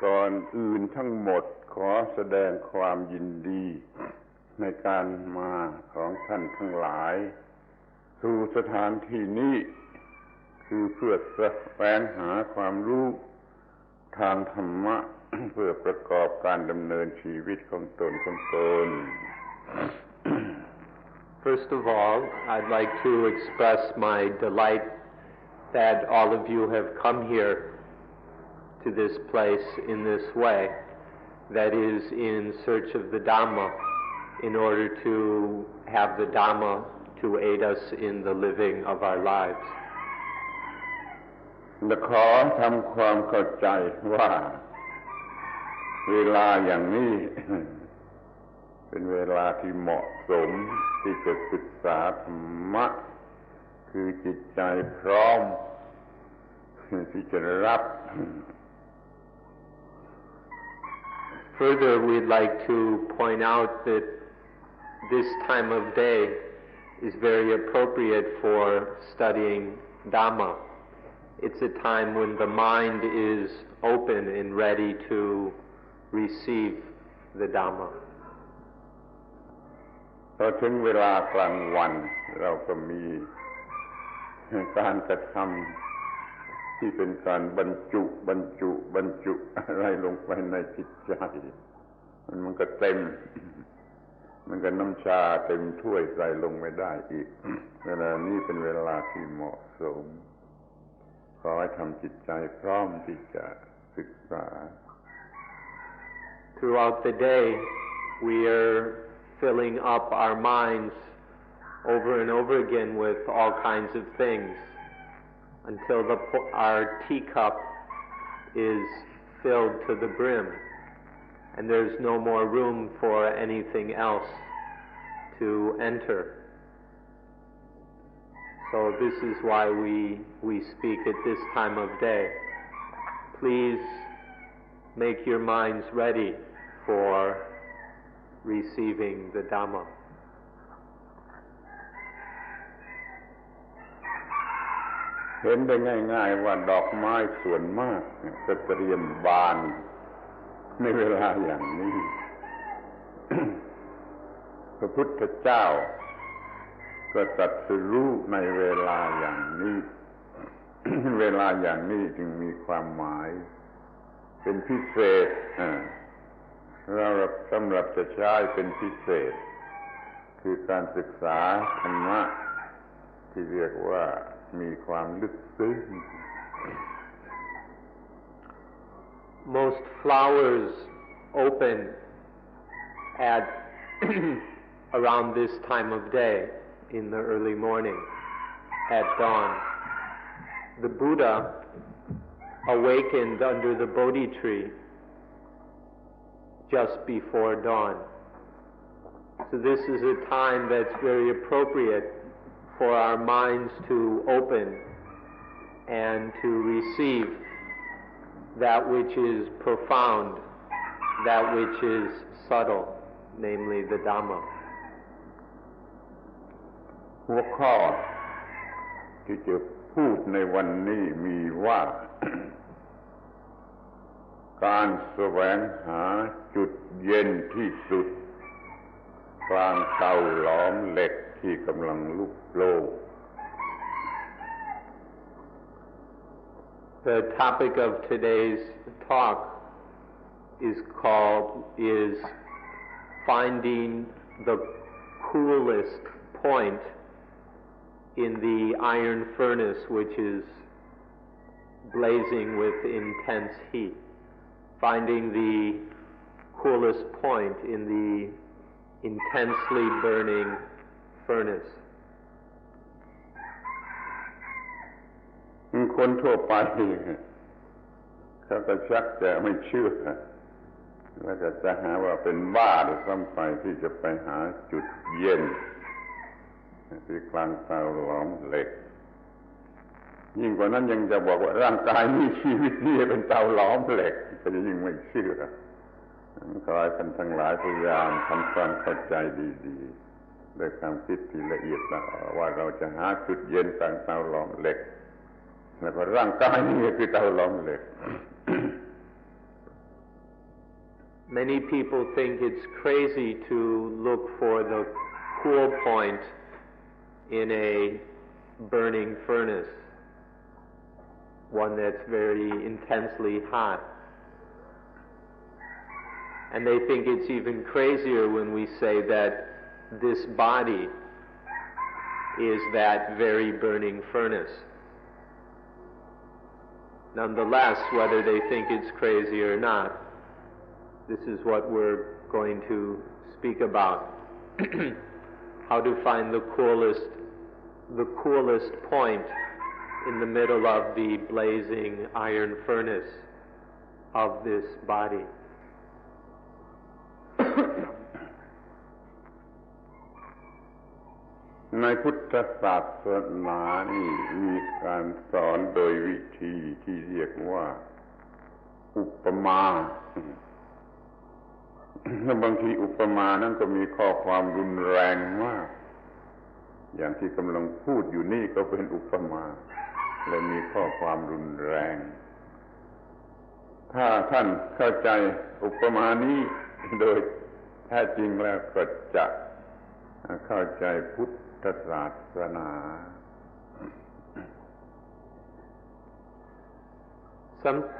ก่อนอื่นทั้งหมดขอแสดงความยินดีในการมาของท่านทั้งหลายสู่สถานที่นี้คือเพื่อแสวงหาความรู้ทางธรรมะ เพื่อประกอบการดำเนินชีวิตของตน First of all, I'd like to express my delight that all of you have come here to this place in this way, that is, in search of the Dhamma, in order to have the Dhamma to aid us in the living of our lives. และขอทำความเข้าใจว่าเวลาอย่างนี้เป็นเวลาที่เหมาะสมที่จะศึกษาธรรมะคือจิตใจพร้อมที่จะรับ Further, we'd like to point out that this time of day is very appropriate for studying Dhamma. It's a time when the mind is open and ready to receive the Dhamma. พอถึงเวลากลางวันเราก็มีการกระทำที่เป็นการบรรจุอะไรลงไปในจิตใจมันก็เต็มมันก็น้ำชาเต็มถ้วยใส่ลงไม่ได้อีกเวลานี้เป็นเวลาที่เหมาะสมขอให้ทำจิตใจพร้อมที่จะศึกษา Throughout the day, we are filling up our minds over and over again with all kinds of things until our teacup is filled to the brim, and there's no more room for anything else to enter. So this is why we speak at this time of day. Please make your minds ready for receiving the Dhamma. เห็นได้ง่ายๆว่าดอกไม้ส่วนมากจะเตรียมบานในเวลาอย่างนี้ พระพุทธเจ้าก็ตรัสรู้ในเวลาอย่างนี้ เวลาอย่างนี้จึงมีความหมายเป็นพิเศษสำหรับจะใช้เป็นพิเศษคือการศึกษาธรรมะที่เรียกว่ามีความลึกซึ้ง Most flowers open at around this time of day in the early morning at dawn. The Buddha awakened under the Bodhi tree just before dawn. So this is a time that's very appropriate for our minds to open and to receive that which is profound, that which is subtle, namely the Dhamma. หัวข้อที่จะพูดในวันนี้มีว่า การแสวงหาจุดเย็นที่สุดกลางเตาหลอมเหล็กที่กำลังลุกโชน The topic of today's talk is finding the coolest point in the iron furnace which is blazing with intense heat. Finding the coolest point in the intensely burning furnace. คนทั่วไปเขาก็ชักจะไม่เชื่อแล้วก็จะหาว่าเป็นบ้าหรือซ้ำไปที่จะไปหาจุดเย็นที่กลางเตาหลอมเหล็กยิ่งกว่านั้นยังจะบอกว่าร่างกายนี้ชีวิตนี้เป็นเตาหลอมเหล็กก็จะยิ่งไม่เชื่อขอให้ท่านทั้งหลายพยายามทำความเข้าใจดีๆด้วยความคิดที่ละเอียดว่าเราจะหาจุดเย็นกลางเตาหลอมเหล็กแล้วก็ร่างกายนี้คือเตาหลอมเหล็ก Many people think it's crazy to look for the cool point in a burning furnace, one that's very intensely hot. And they think it's even crazier when we say that this body is that very burning furnace. Nonetheless, whether they think it's crazy or not, this is what we're going to speak about. How to find the coolest point in the middle of the blazing iron furnace of this body. ในพุทธศาสนานี่มีการสอนโดยวิธีที่เรียกว่าอุปมาและบางทีอุปมานั้นก็มีข้อความรุนแรงมากอย่างที่กำลังพูดอยู่นี่ก็เป็นอุปมาและมีข้อความรุนแรงถ้าท่านเข้าใจอุปมานี้โดยแท้จริงแล้วก็จะเข้าใจพุทธศาสนา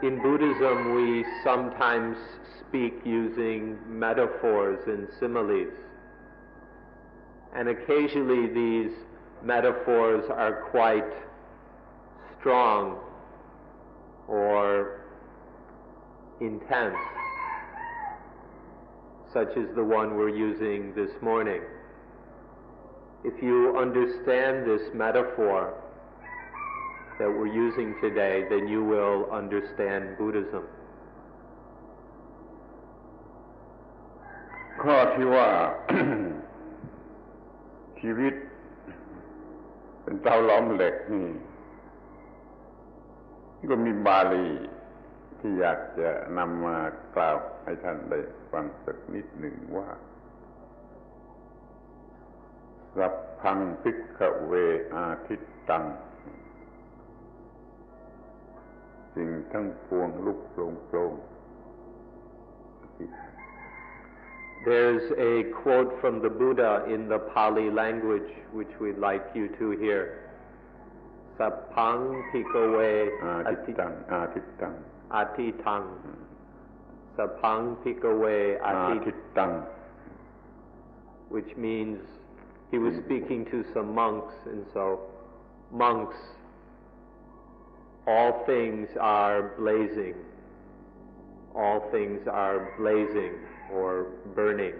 In Buddhism, we sometimes speak using metaphors and similes, and occasionally these metaphors are quite strong or intense, such as the one we're using this morning. If you understand this metaphor that we're using today, then you will understand Buddhism. ข้อที่ว่า ชีวิตเป็นเตาล้อมเหล็กนี่ก็มีบาลีที่อยากจะนำมากล่าวให้ท่านได้ฟังสักนิดหนึ่งว่าสัพพังภิกขเวอาทิตตังสิ่งทั้งปวงลุกโปร่ง There's a quote from the Buddha in the Pali language which we'd like you to hear. Sappang Phikkhave Atitang Atitang Sappang Phikkhave Atitang, which means he was speaking to some monks, and so monks, all things are blazing. All things are blazing or burning.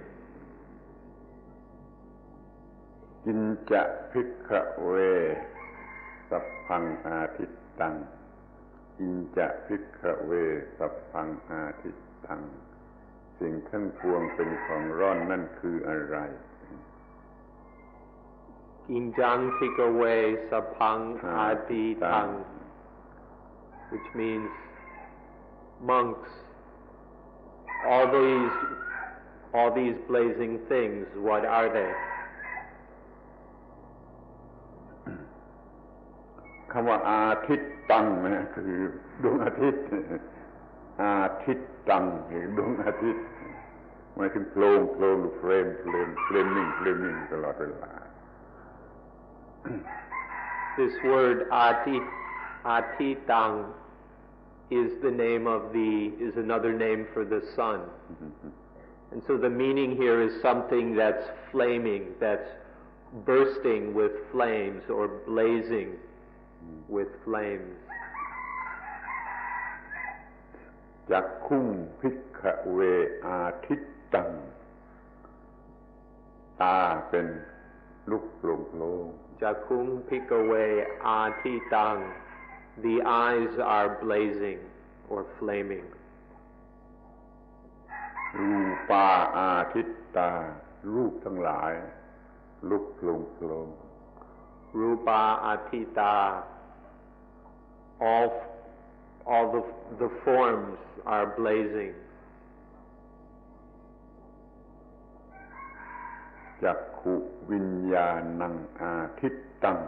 กินจะภิกขเวสัพพังอาทิตตังกินจะภิกขเวสัพพังอาทิตตังสิ่งทั้งปวงเป็นของร้อนนั่นคืออะไร กินจังภิกขเวสัพพังอาทิตตัง which means monks, all these blazing things, what are they? คำว่าอาทิตตังนะคือดวงอาทิตย์อาทิตตังคือดวงอาทิตย์หมายถึงโพลงหรือเฟรมตลอดเวลา This word atitang is another name for the sun. And so the meaning here is something that's flaming, that's bursting with flames or blazing with flames. จักขุงภิกขเวอาทิตตังตาเป็นลุกโผล่ๆ จักขุงภิกขเวอาทิตัง the eyes are blazing or flaming. รูปาอาทิตตารูปทั้งหลายลุกโผล่ๆ Rupa Atita, all the forms are blazing. จักขุวิญญาณังอาทิตตัง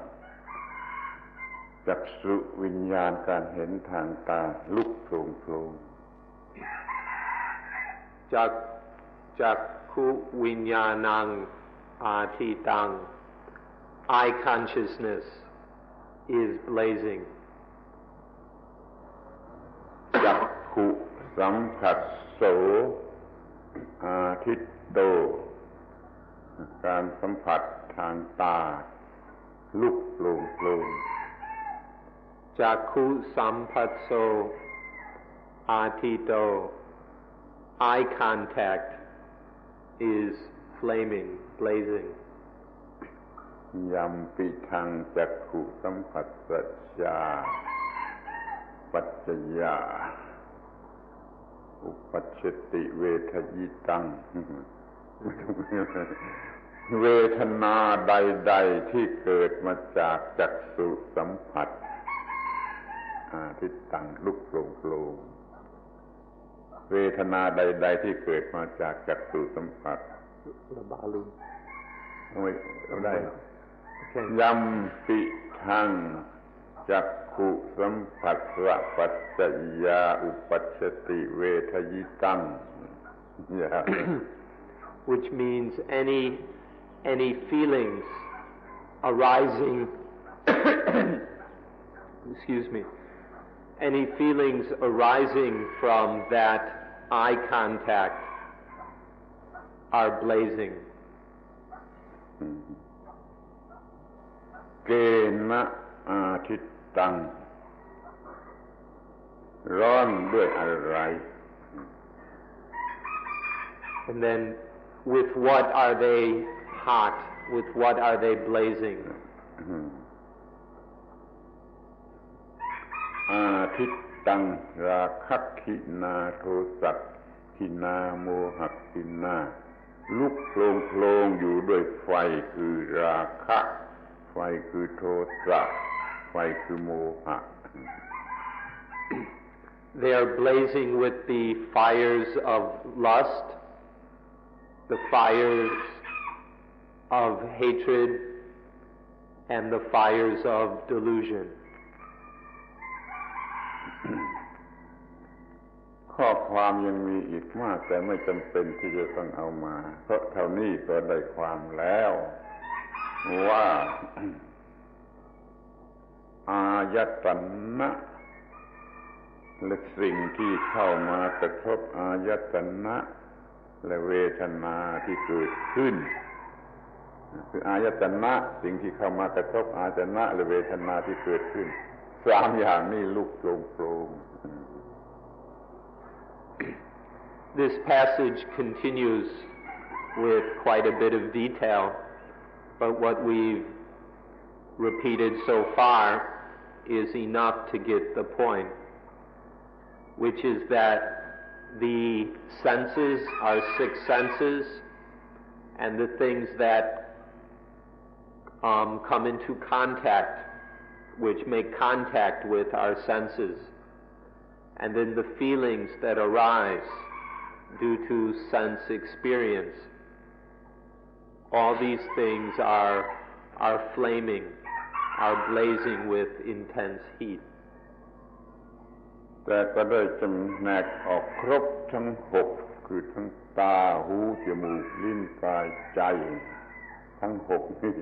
จักษุวิญญาณการเห็นทางตาลุกโผล่ จักขุวิญญาณังอาทิตัง eye consciousness is blazing จักขุสัมผัสโสอาทิตโตการสัมผัสทางตาลุกโผล่จักขุสัมผัสโสอาทิตโต eye contact is flaming, blazing ยัมปิทังจักขุสัมผัสสัจจาปัจจยาอุปัชชติเวทยิตัง เวทนาใดๆที่เกิดมาจากจักษุสัมผัสอาทิตตังลุกโผล่เวทนาใดๆที่เกิดมาจากจักษุสัมผัสระบาลีเอาได้ยัมปิทังจักขุสัมผัสสะปัจจยาอุปัชชติเวทยิตัง which means any feelings arising excuse me, any feelings arising from that eye contact are blazing เกณะอาทิตตังร้อนด้วยอะไร and then with what are they hot, with what are they blazing อาทิตตังราคะขินาโทสัตขินาโมหขินาลุกโผล่อยู่ด้วยไฟคือราคะไฟคือโทสะไฟคือโมหะ They are blazing with the fires of lust, the fires of hatred, and the fires of delusion. ข้อความยังมีอีกมากแต่ไม่จำเป็นที่จะต้องเอามาเพราะเท่านี้ก็ได้ความแล้วว่าอายตนะและสิ่งที่เข้ามากระทบอายตนะและเวทนาที่เกิดขึ้นคืออายตนะสิ่งที่เข้ามากระทบอายตนะและเวทนาที่เกิดขึ้นสามอย่างนี้ลุกโผล่ This passage continues with quite a bit of detail, but what we've repeated so far is enough to get the point, which is that the senses are six senses, and the things that come into contact, which make contact with our senses, and then the feelings that arise due to sense experience. All these things are flaming, are blazing with intense heat. แต่ก็ได้จำแนกออกครบทั้งหกคือทั้งตาหูจมูกลิ้นกายใจทั้งหกนี่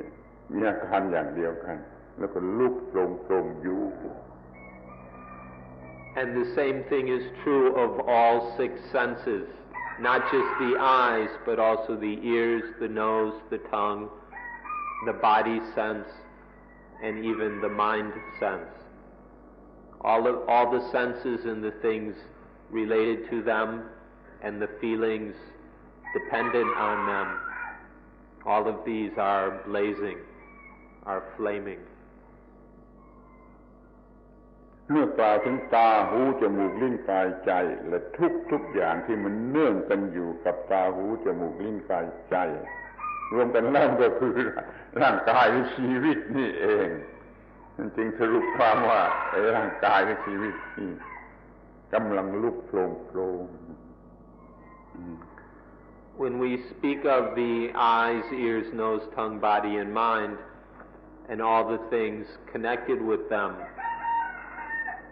มีอาการอย่างเดียวกันแล้วก็ลุกโผล่อยู่ And the same thing is true of all six senses, not just the eyes, but also the ears, the nose, the tongue, the body sense, and even the mind sense. All the senses and the things related to them and the feelings dependent on them, all of these are blazing, are flaming. เมื่อกล่าวถึงตาหูจมูกลิ้นกายใจและทุกอย่างที่มันเนื่องกันอยู่กับตาหูจมูกลิ้นกายใจรวมกันแล้วก็คือร่างกายหรือชีวิตนี่เองจึงสรุปความว่าร่างกายและชีวิตนี่กำลังลุกโผล่ When we speak of the eyes, ears, nose, tongue, body, and mind, and all the things connected with them,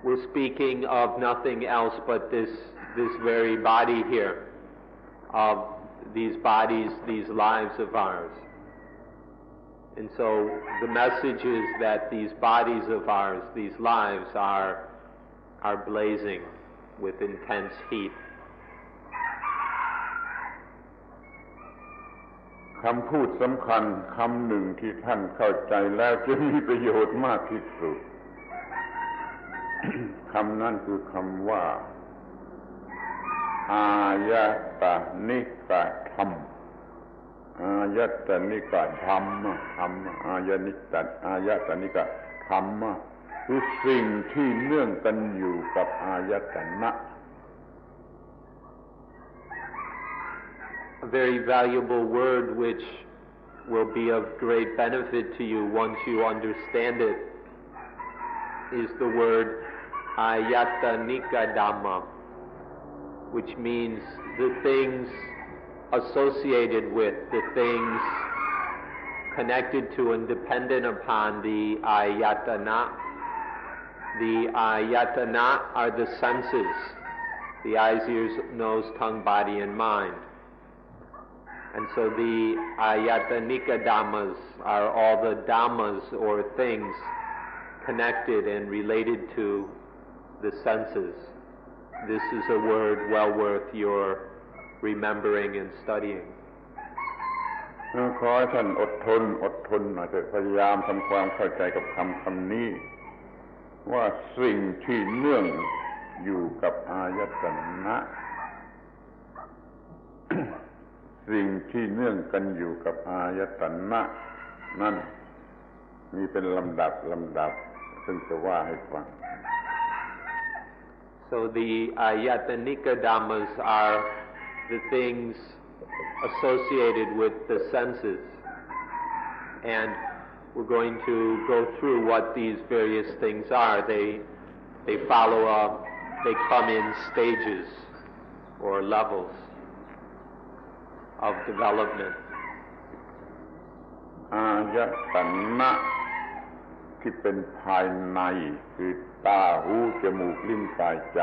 we're speaking of nothing else but this very body here. of these bodies, these lives of ours. And so the message is that these bodies of ours, these lives are blazing with intense heat. คำพูดสำคัญคำหนึ่งที่ท่านเข้าใจแล้วจะมีประโยชน์มากที่สุด คำนั้นคือคำว่าอายตนิกธรรมอายตนิกธรรมอายตนิกธรรมคือสิ่งที่เนื่องกันอยู่กับอายตนะ A very valuable word which will be of great benefit to you once you understand it is the word ayatanika dhamma, which means the things associated with, the things connected to and dependent upon the ayatana. The ayatana are the senses, the eyes, ears, nose, tongue, body, and mind. And so the ayatanika dhammas are all the dhammas or things connected and related to the senses. This is a word well worth your remembering and studying. ขอให้ท่านอดทนหน่อยเถิดพยายามทำความเข้าใจกับคำนี้ว่าสิ่งที่เนื่องอยู่กับอายตนะ สิ่งที่เนื่องกันอยู่กับอายตนะนั่นมีเป็นลำดับซึ่งจะว่าให้ฟัง So the ayatanika dhammas are the things associated with the senses, and we're going to go through what these various things are. They follow up, they come in stages or levels of development. อายตนะที่เป็นภายในคือตาหูจมูกลิ้นกายใจ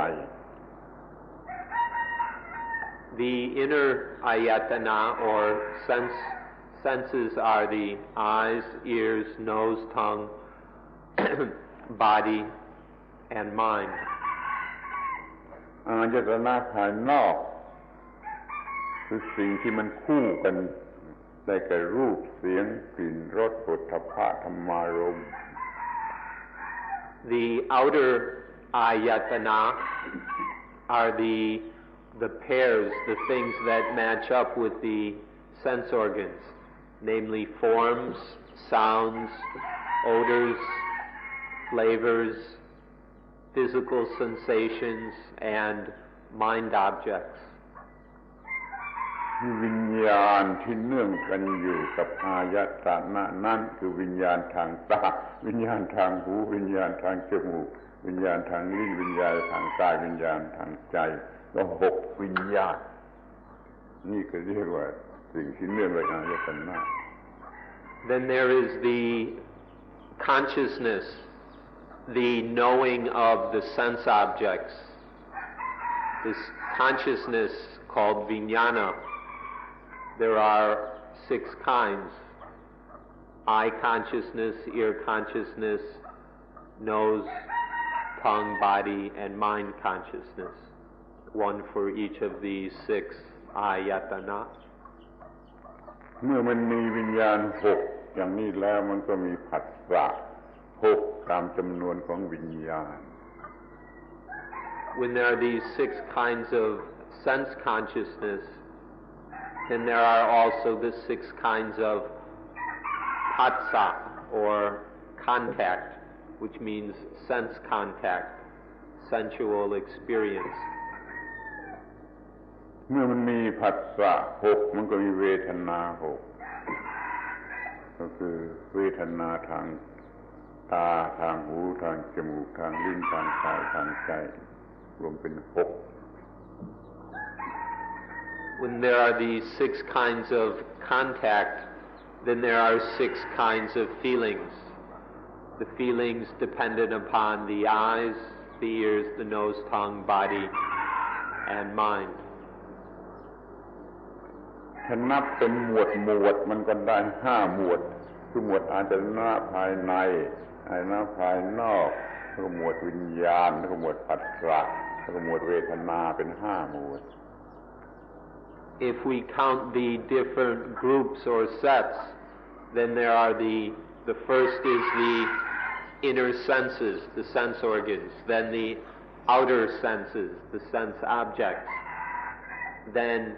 The inner ayatana or senses are the eyes, ears, nose, tongue, body, and mind. อายตนะภายนอกคือสิ่งที่มันคู่กันได้แก่รูปเสียงกลิ่นรสโผฏฐัพพะธรรมารมณ์ The outer ayatana are the pairs, the things that match up with the sense organs, namely forms, sounds, odors, flavors, physical sensations, and mind objects. วิญญาณที่เนื่องกันอยู่กับอายตนะนั้นคือวิญญาณทางตาวิญญาณทางหูวิญญาณทางจมูกวิญญาณทางลิ้นวิญญาณทางกายวิญญาณทางใจก็6วิญญาณนี่ก็เรียกว่าสิ่งที่เนื่องด้วยอายตนะ Then there is the consciousness, the knowing of the sense objects. This consciousness called vijnana. There are 6 kinds: eye consciousness, ear consciousness, nose, tongue, body, and mind consciousness. One for each of these 6 ayatana. เมื่อมันมีวิญญาณ6อย่างนี้แล้วมันก็มีผัสสะ6ตามจำนวนของวิญญาณ When there are these 6 kinds of sense consciousness, then there are also the 6 kinds of phassa or contact, which means sense contact, sensual experience. เมื่อมันมีผัสสะ6มันก็มีเวทนา6ก็คือเวทนาทางตาทางหูทางจมูกทางลิ้นทางกายทางใจรวมเป็น6 When there are these 6 kinds of contact, then there are 6 kinds of feelings. The feelings dependent upon the eyes, the ears, the nose, tongue, body, and mind. ถ้านับเป็นหมวดมันก็ได้5 หมวดคือหมวดอาจนะภายในอาจนะภายนอกแล้วก็หมวดวิญญาณแล้วก็หมวดผัสสะแล้วก็หมวดเวทนาเป็น5 หมวด If we count the different groups or sets, then there are the first is the inner senses, the sense organs, then the outer senses, the sense objects, then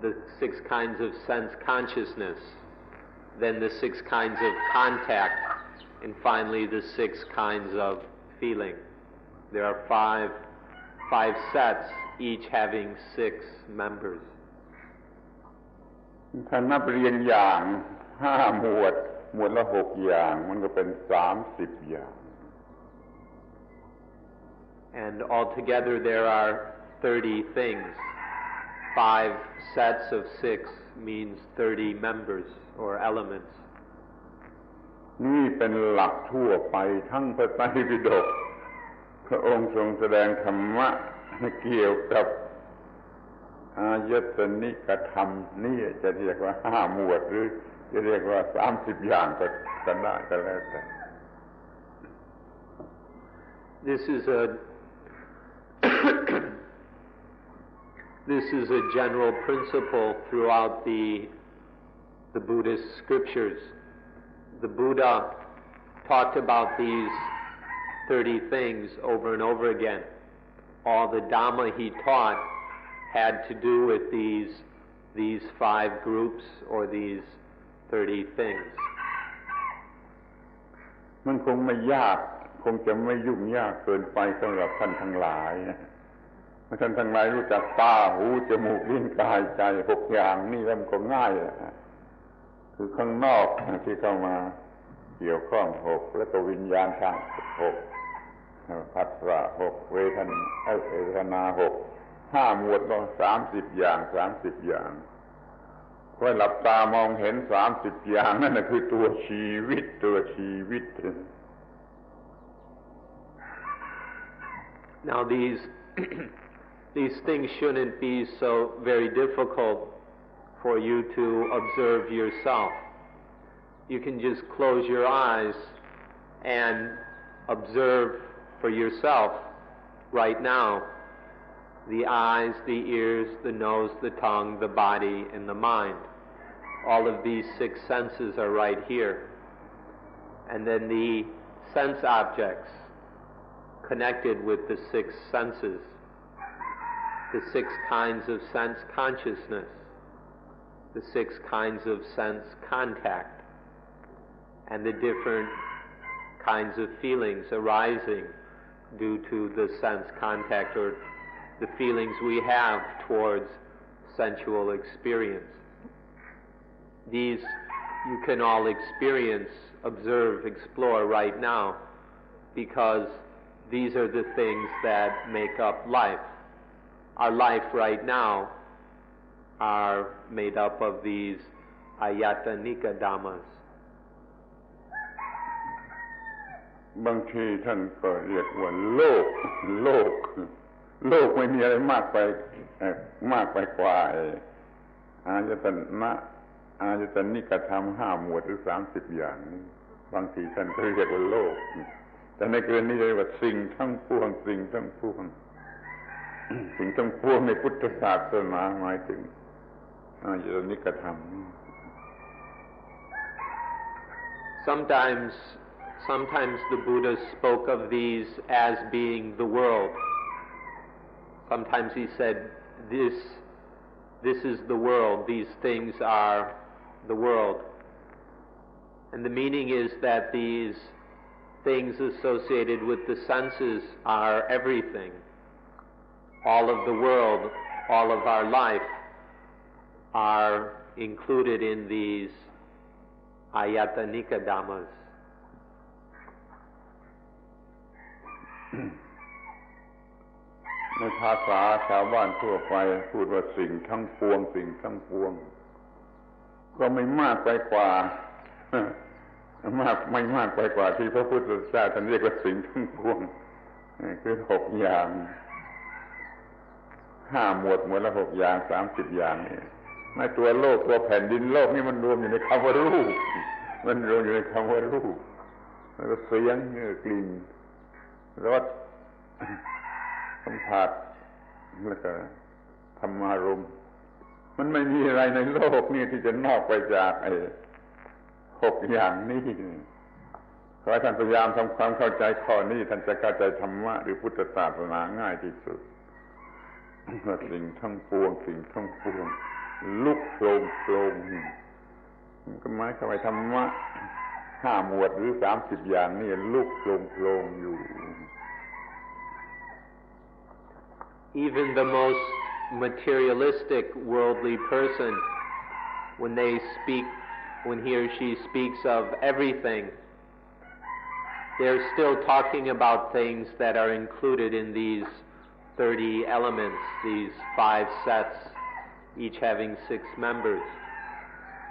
the 6 kinds of sense consciousness, then the 6 kinds of contact, and finally the 6 kinds of feeling. There are five sets, each having 6 members. ถ้านับเรียงอย่าง5 หมวดละ6 อย่างมันก็เป็น30 อย่าง And altogether there are 30 things. 5 sets of 6 means 30 members or elements. นี่เป็นหลักทั่วไปทั้งพระไตรปิฎกพระองค์ทรงแสดงธรรมะเกี่ยวกับอายตนิกธรรมนี่จะเรียกว่า5 หมวดหรือจะเรียกว่า30 อย่างก็ได้ก็แล้วแต่ This is a general principle throughout the Buddhist scriptures. The Buddha talked about these 30 things over and over again. All the Dhamma he taught had to do with these 5 groups or these 30 things. มันคงไม่ยากคงจะไม่ยุ่งยากเกินไปสำหรับท่านทั้งหลายท่านทั้งหลายรู้จักตาหูจมูกลิ้นกายใจ6 อย่างนี่แล้วมันก็ง่ายคือข้างนอกที่เข้ามาเกี่ยวข้อง6แล้วก็วิญญาณทาง6ผัสสะ6เวทนา6 5 หมวดก็30 อย่าง30 อย่างไว้หลับตามองเห็น30 อย่างนั่นน่ะคือตัวชีวิต Now these things shouldn't be so very difficult for you to observe yourself. You can just close your eyes and observe for yourself right now the eyes, the ears, the nose, the tongue, the body, and the mind. All of these 6 senses are right here. And then the sense objects connected with the 6 senses, the 6 kinds of sense consciousness, the 6 kinds of sense contact, and the different kinds of feelings arising due to the sense contact or the feelings we have towards sensual experience. These you can all experience, observe, explore right now, because these are the things that make up life. Our life right now are made up of these ayatanika dhammas. บางทีท่านก็เรียกว่าโลกไม่มีอะไรมากไปกว่าอายตนิกธรรม5 หมวดหรือ30 อย่างบางทีท่านก็เรียกว่าโลกแต่ในกรณีนี้เรียกว่าสิ่งทั้งปวงในพุทธศาสนาหมายถึงอายตนิกธรรม Sometimes the Buddha spoke of these as being the world. Sometimes he said, this is the world, these things are the world. And the meaning is that these things associated with the senses are everything. All of the world, all of our life are included in these ayatanika dhammas. ในภาษาชาวบ้านทั่วไปพูดว่าสิ่งทั้งปวงก็ไม่มากไปกว่าไม่มากไปกว่าที่พระพุทธเจ้าท่านเรียกว่าสิ่งทั้งปวงคือ6 อย่าง5 หมวดละ6 อย่าง30 อย่างนี่ ในตัวโลกตัวแผ่นดินโลกนี่มันรวมอยู่ในคำว่ารูปมันรวมอยู่ในคำว่ารูปแล้วก็เสียงกลิ่นรสสัมผัสแล้วก็ธรรมารมณ์มันไม่มีอะไรในโลกนี่ที่จะนอกไปจากไอ้6อย่างนี้ขอให้ท่านพยายามทำความเข้าใจข้อนี้ท่านจะเข้าใจธรรมะหรือพุทธศาสนาง่ายที่สุดสิ่งทั้งปวงลุกโผล่ก็หมายความว่าธรรมะ5 หมวดหรือ30 อย่างนี่ลุกโผล่อยู่ Even the most materialistic worldly person, when he or she speaks of everything, they're still talking about things that are included in these 30 elements, these 5 sets, each having 6 members.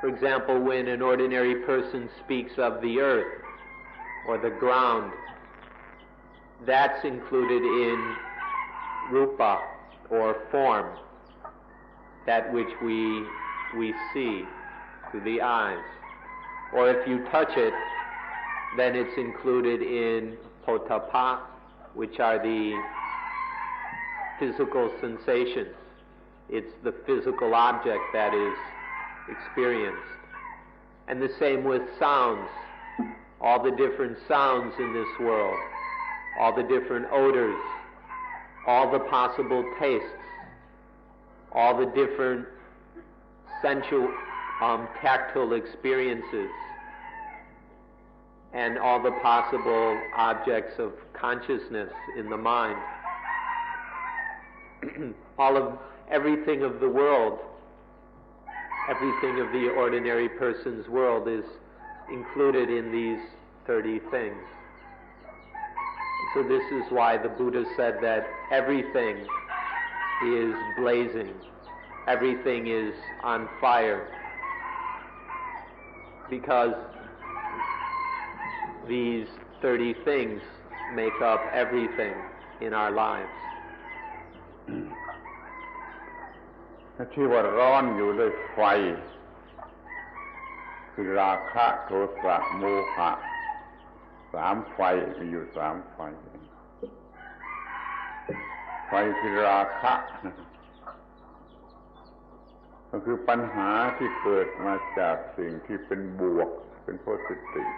For example, when an ordinary person speaks of the earth or the ground, that's included in rupa, or form, that which we see through the eyes. Or if you touch it, then it's included in potappa, which are the physical sensations. It's the physical object that is experienced. And the same with sounds. All the different sounds in this world, all the different odors, all the possible tastes, all the different sensual, tactile experiences, and all the possible objects of consciousness in the mind. Everything of the world, everything of the ordinary person's world is included in these 30 things. So this is why the Buddha said that everything is blazing, everything is on fire, because these 30 things make up everything in our lives. ที่ว่าร้อนอยู่ด้วยไฟคือราคะโทสะโมหะ3 ไฟมีอยู่3 ไฟไฟคือราคะก็คือปัญหาที่เกิดมาจากสิ่งที่เป็นบวกเป็นโพสิทีฟ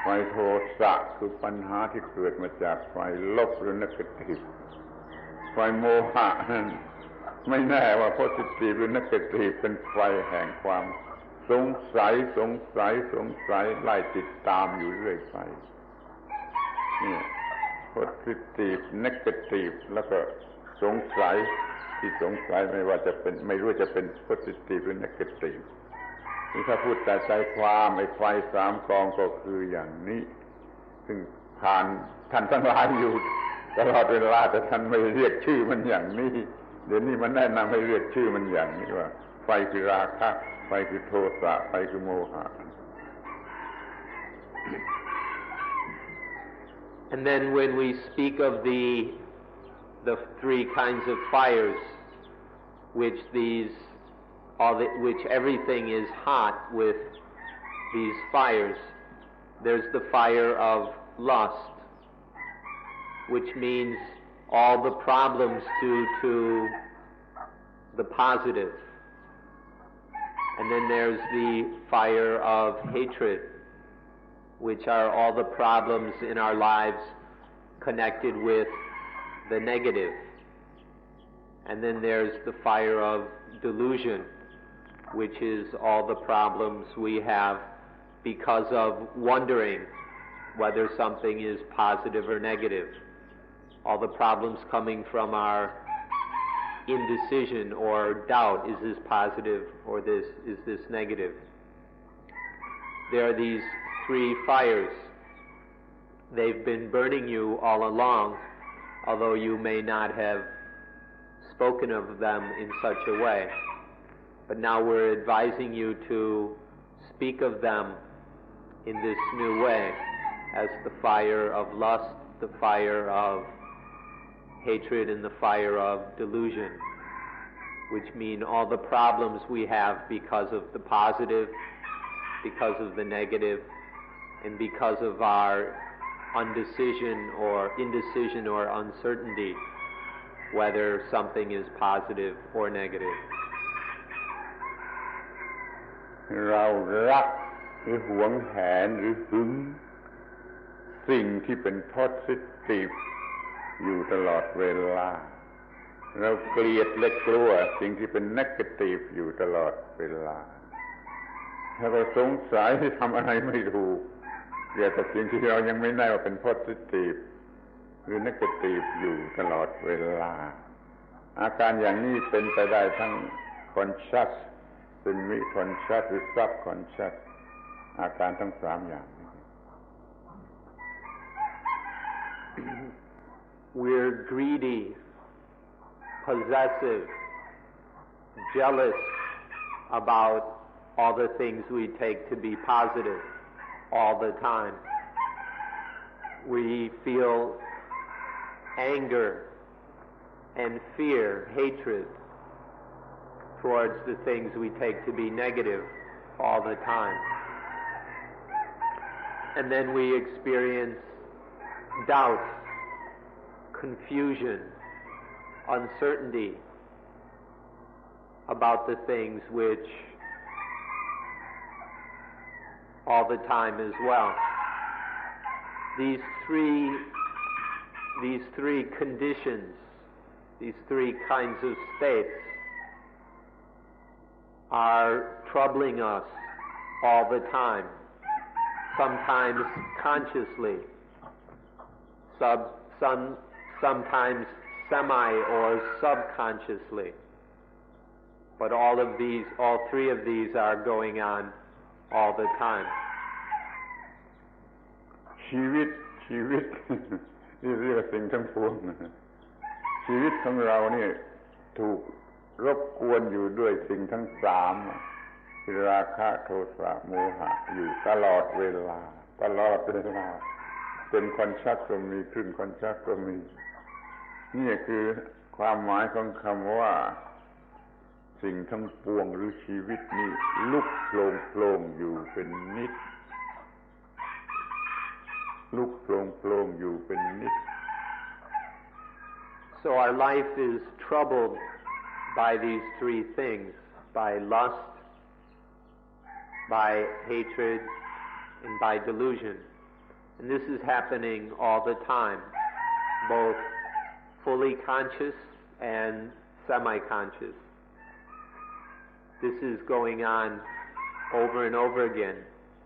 ไฟโทสะคือปัญหาที่เกิดมาจากไฟลบหรือเนกาทีฟไฟโมหะนั้นไม่แน่ว่าโพสิทีฟหรือเนกาทีฟเป็นไฟแห่งความสงสัยไล่ติดตามอยู่เรื่อยไปนี่โพสิทีฟเนกาทีฟแล้วก็สงสัยที่สงสัยไม่รู้จะเป็นโพสิทีฟหรือเนกาทีฟนี่ถ้าพูดแต่ใจความไอ้ไฟ3 กองก็คืออย่างนี้ซึ่งผ่านท่านทั้งหลายอยู่ตลอดเวลาแต่ท่านไม่เรียกชื่อมันอย่างนี้เดี๋ยวนี้มันแนะนำให้เรียกชื่อมันอย่างนี้ว่าไฟคือราคะไฟคือโทสะไฟคือโมหะ And then when we speak of the 3 kinds of fires, which everything is hot with these fires, there's the fire of lust, which means all the problems due to the positive. And then there's the fire of hatred, which are all the problems in our lives connected with the negative. And then there's the fire of delusion, which is all the problems we have because of wondering whether something is positive or negative. All the problems coming from our indecision or doubt, is this positive or is this negative? There are these 3 fires. They've been burning you all along, although you may not have spoken of them in such a way. But now we're advising you to speak of them in this new way, as the fire of lust, the fire of hatred, and the fire of delusion, which mean all the problems we have because of the positive, because of the negative, and because of our indecision or uncertainty whether something is positive or negative. เรารักหรือหวงแหนหรือหึงสิ่งที่เป็น positive อยู่ตลอดเวลาเราเกลียดและกลัวสิ่งที่เป็น negative อยู่ตลอดเวลาถ้าเราสงสัยที่ทำอะไรไม่ถูกเกี่ยวกับสิ่งที่เรายังไม่แน่ว่าเป็น positive หรือ negative อยู่ตลอดเวลาอาการอย่างนี้เป็นไปได้ทั้ง conscious semi-conscious หรือ subconscious อาการทั้ง3อย่าง We're greedy, possessive, jealous about all the things we take to be positive all the time. We feel anger and fear, hatred towards the things we take to be negative all the time. And then we experience doubt, confusion, uncertainty about the things which all the time as well. These three conditions, these three kinds of states are troubling us all the time, sometimes consciously, sometimes semi or subconsciously. But all three of these are going on all the time. ชีวิต นี่เรียกว่าสิ่งทั้งปวงชีวิตของเรานี่ถูกรบกวนอยู่ด้วยสิ่งทั้ง3คือราคะโทสะโมหะอยู่ตลอดเวลาเป็นคอนชัสก็มีครึ่งคอนชัสก็มีนี่คือความหมายของคำว่าสิ่งทั้งปวงหรือชีวิตนี้ลุกโผล่อยู่เป็นนิดลุกโผล่อยู่เป็นนิด So our life is troubled by these three things, by lust, by hatred, and by delusion. And this is happening all the time, both fully conscious and semi-conscious. This is going on over and over again,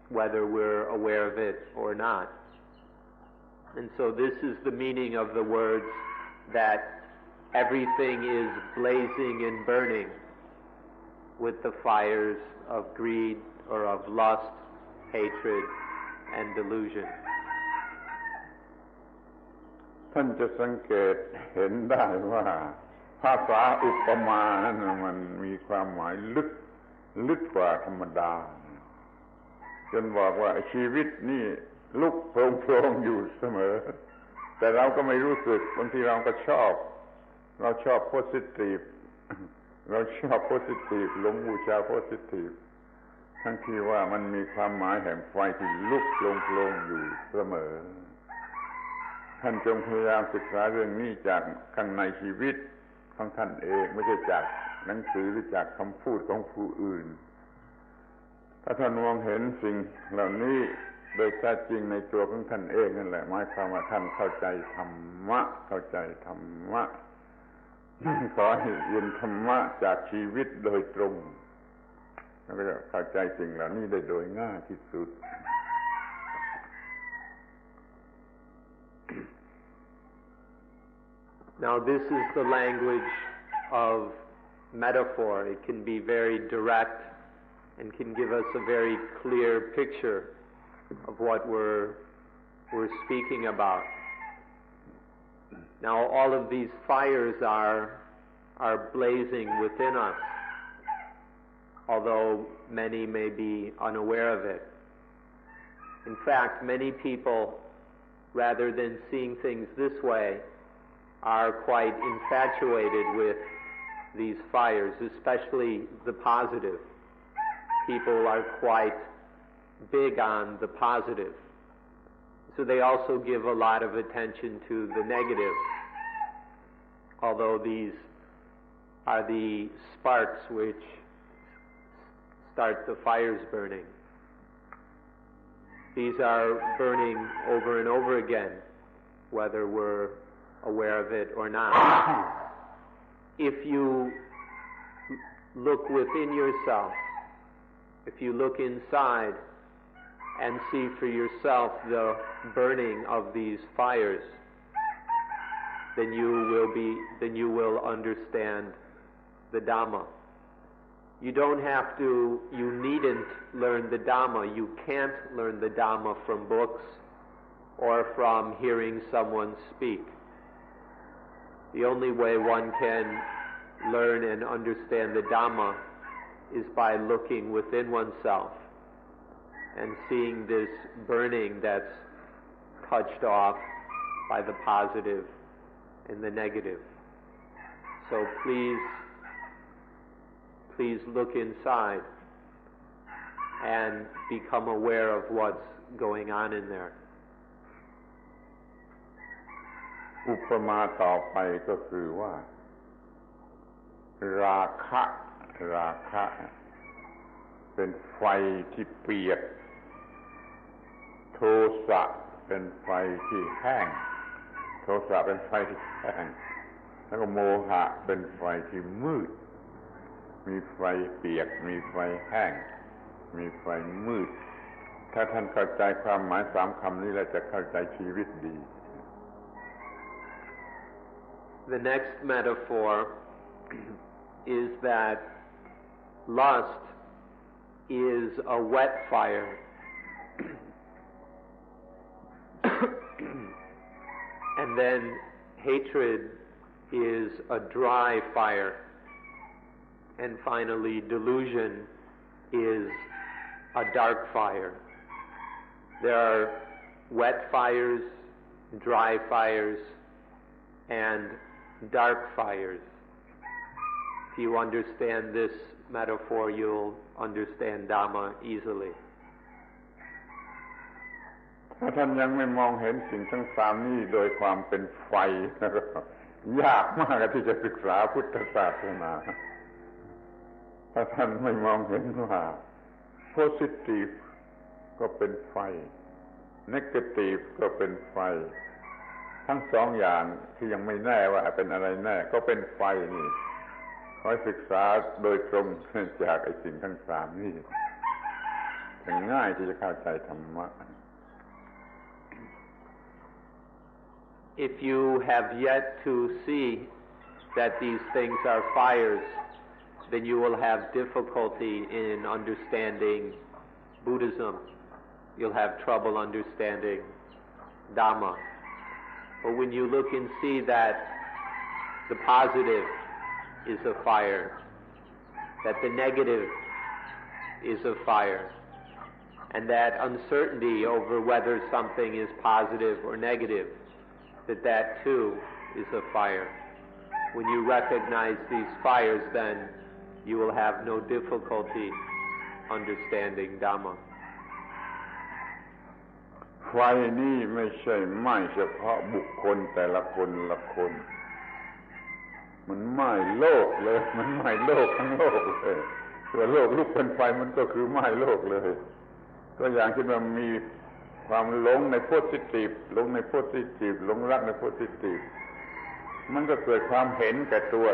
whether we're aware of it or not. And so this is the meaning of the words that everything is blazing and burning with the fires of greed or of lust, hatred, and delusion. ท่านจะสังเกตเห็นได้ว่าภาษาอุปมานั้นมันมีความหมายลึกกว่าธรรมดาจนบอกว่าชีวิตนี่ลุกโผล่อยู่เสมอแต่เราก็ไม่รู้สึกบางทีเราก็ชอบโพสิทีฟหลงบูชาโพสิทีฟทั้งที่ว่ามันมีความหมายแห่งไฟที่ลุกโผล่อยู่เสมอท่านจงพยายามศึกษาเรื่องนี้จากข้างในชีวิตของท่านเองไม่ใช่จากหนังสือหรือจากคำพูดของผู้อื่นถ้าท่านมองเห็นสิ่งเหล่านี้โดยแท้จริงในตัวของท่านเองนั่นแหละหมายความว่าท่านเข้าใจธรรมะขอให้เรียนธรรมะจากชีวิตโดยตรงแล้วก็เข้าใจสิ่งเหล่านี้ได้โดยง่ายที่สุด Now this is the language of metaphor. It can be very direct and can give us a very clear picture of what we're speaking about. Now all of these fires are blazing within us, although many may be unaware of it. In fact, many people, rather than seeing things this way, are quite infatuated with these fires, especially the positive. People are quite big on the positive. So they also give a lot of attention to the negative, although these are the sparks which start the fires burning. These are burning over and over again, whether we're aware of it or not. If you look within yourself, if you look inside and see for yourself the burning of these fires, then you will understand the Dhamma. You needn't learn the Dhamma. You can't learn the Dhamma from books or from hearing someone speak. The only way one can learn and understand the Dhamma is by looking within oneself and seeing this burning that's touched off by the positive and the negative. So please look inside and become aware of what's going on in there. อุปมาต่อไปก็คือว่าราคะเป็นไฟที่เปียกโทสะเป็นไฟที่แห้งแล้วก็โมหะเป็นไฟที่มืดมีไฟเปียกมีไฟแห้งมีไฟมืดถ้าท่านเข้าใจความหมายสามคำนี้แล้วจะเข้าใจชีวิตดี The next metaphor is that lust is a wet fire and then hatred is a dry fire, and finally delusion is a dark fire. There are wet fires, dry fires, and dark fires. If you understand this metaphor, you'll understand Dhamma easily. ถ้าท่านยังไม่มองเห็นสิ่งทั้งสามนี้โดยความเป็นไฟแล้วก็ยากมากที่จะศึกษาพุทธศาสนาถ้าท่านไม่มองเห็นว่า positive ก็เป็นไฟ negative ก็เป็นไฟทั้งสองอย่างที่ยังไม่แน่ว่าเป็นอะไรแน่ก็เป็นไฟนี่ขอศึกษาโดยตรงจากไอ้สิ่งทั้งสามนี่จะง่ายที่จะเข้าใจธรรมะ If you have yet to see that these things are fires, then you will have difficulty in understanding Buddhism. You'll have trouble understanding Dhamma. But when you look and see that the positive is a fire, that the negative is a fire, and that uncertainty over whether something is positive or negative, that too is a fire. When you recognize these fires, then you will have no difficulty understanding Dhamma. ไฟนี่ไม่ใช่ไหม้เฉพาะบุคคลแต่ละคนละคนมันไหม้โลกเลยมันไหม้โลกทั้งโลกเลยตัวโลกลุกเป็นไฟมันก็คือไหม้โลกเลยตัวอย่างที่มันมีความหลงในโพสิทีฟหลงรักในโพสิทีฟมันก็เกิดความเห็นแก่ตัว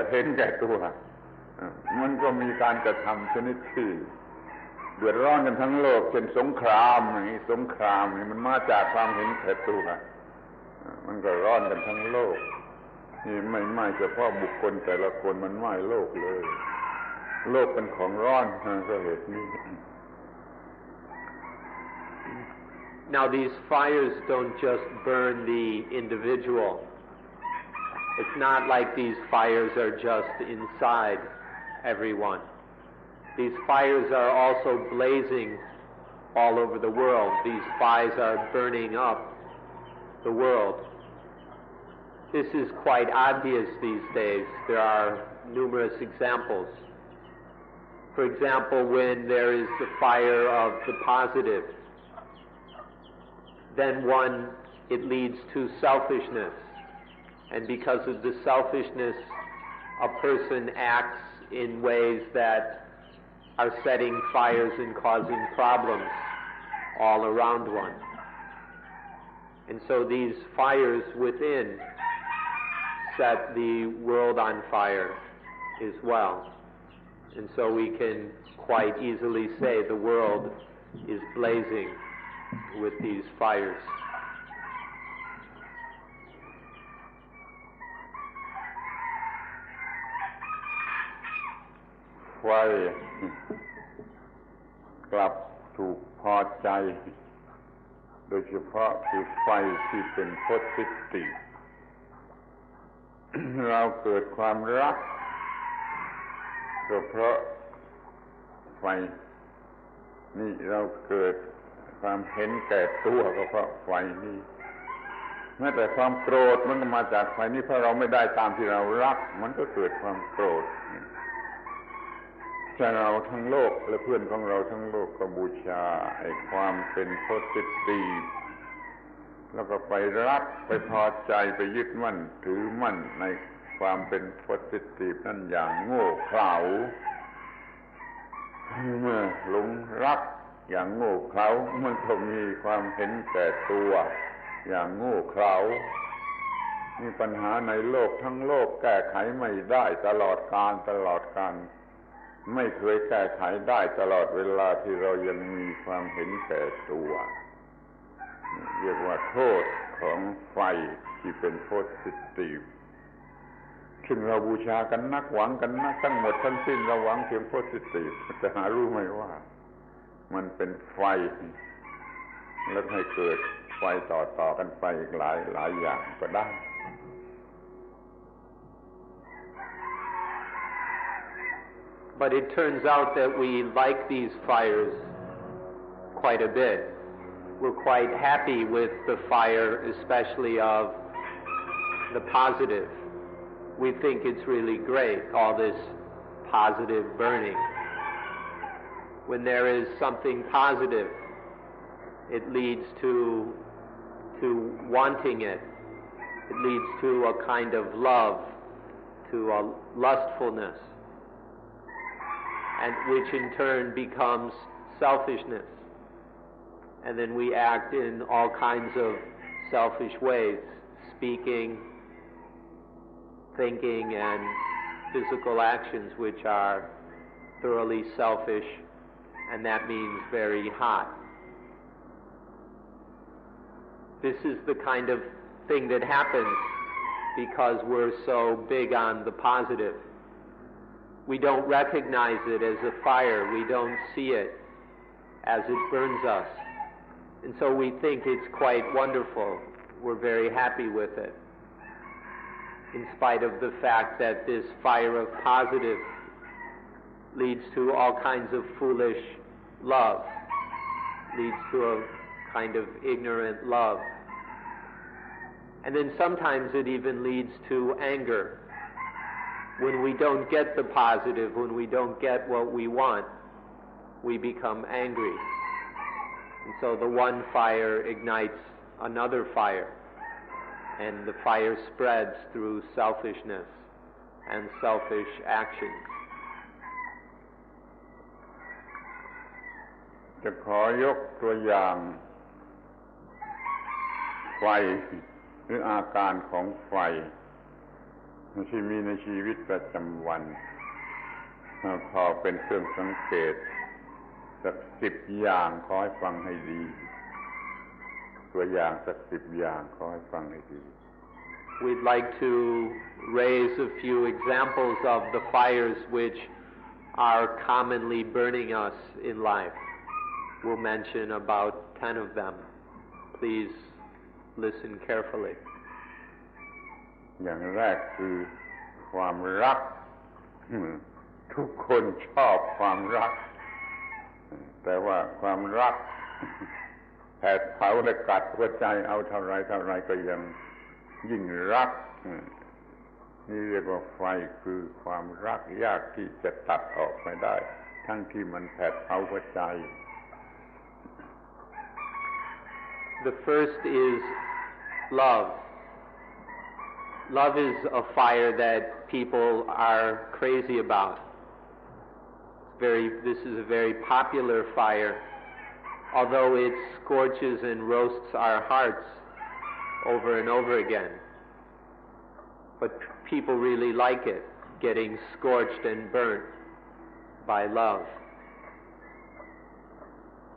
มันก็มีการกระทำชนิดที่เดือดร้อนกันทั้งโลกเช่นสงครามอย่างนี้สงครามนี่มันมาจากความเห็นแก่ตัวมันก็ร้อนกันทั้งโลกนี่ไม่ไหม้เฉพาะบุคคลแต่ละคนมันไหม้โลกเลยโลกเป็นของร้อนก็เหตุนี้ Now these fires don't just burn the individual. It's not like these fires are just inside everyone. These fires are also blazing all over the world. These fires are burning up the world. This is quite obvious these days. There are numerous examples. For example, when there is the fire of the positive, then it leads to selfishness. And because of the selfishness, a person acts in ways that are setting fires and causing problems all around one. And so these fires within set the world on fire as well. And so we can quite easily say the world is blazing with these fires. ไฟกลับถูกพอใจโดยเฉพาะคือไฟที่เป็นโพสิทีฟเราเกิดความรักก็เพราะไฟนี่เราเกิดความเห็นแก่ตัวก็เพราะไฟนี่แม้แต่ความโกรธมันก็มาจากไฟนี่เพราะเราไม่ได้ตามที่เรารักมันก็เกิดความโกรธแต่เราทั้งโลกและเพื่อนของเราทั้งโลกก็บูชาไอ้ความเป็นโพสิทีฟแล้วก็ไปรักไปพอใจไปยึดมั่นถือมั่นในความเป็นโพสิทีฟนั่นอย่างโง่เขลาเมื่อหลงรักอย่างโง่เขลามันก็มีความเห็นแก่ตัวอย่างโง่เขลามีปัญหาในโลกทั้งโลกแก้ไขไม่ได้ตลอดกาลไม่เคยแก้ไขได้ตลอดเวลาที่เรายังมีความเห็นแก่ตัวเรียกว่าโทษของไฟที่เป็นโพสิทีฟซึ่งเราบูชากันนักหวังกันนักทั้งหมดทั้งสิ้นเราหวังเพียงโพสิทีฟแต่หารู้ไหมว่ามันเป็นไฟแล้วให้เกิดไฟต่อกันไปอีกหลายอย่างก็ได้But it turns out that we like these fires quite a bit. We're quite happy with the fire, especially of the positive. We think it's really great, all this positive burning. When there is something positive, it leads to wanting it. It leads to a kind of love, to a lustfulness, and which in turn becomes selfishness. And then we act in all kinds of selfish ways, speaking, thinking, and physical actions which are thoroughly selfish, and that means very hot. This is the kind of thing that happens because we're so big on the positive. We don't recognize it as a fire. We don't see it as it burns us. And so we think it's quite wonderful. We're very happy with it, in spite of the fact that this fire of positive leads to all kinds of foolish love, leads to a kind of ignorant love. And then sometimes it even leads to anger. When we don't get the positive, when we don't get what we want, we become angry. And so the one fire ignites another fire, and the fire spreads through selfishness and selfish actions. จะขอยกตัวอย่างไฟหรืออาการของไฟที่มีในชีวิตประจำวันพอเป็นเครื่องสังเกตสัก10 อย่างขอให้ฟังให้ดีตัวอย่างสัก10 อย่างขอให้ฟังให้ดี We'd like to raise a few examples of the fires which are commonly burning us in life. We'll mention about 10 of them. Please listen carefully. อย่างแรกคือความรักทุกคนชอบความรักแต่ว่าความรักแผดเผาและกัดหัวใจเอาเท่าไรก็ยังยิ่งรัก นี่เรียกว่าไฟคือความรักยากที่จะตัดออกไปได้ทั้งที่มันแผดเผาหัวใจ The first is love. Love is a fire that people are crazy about. This is a very popular fire, although it scorches and roasts our hearts over and over again. But people really like it, getting scorched and burnt by love.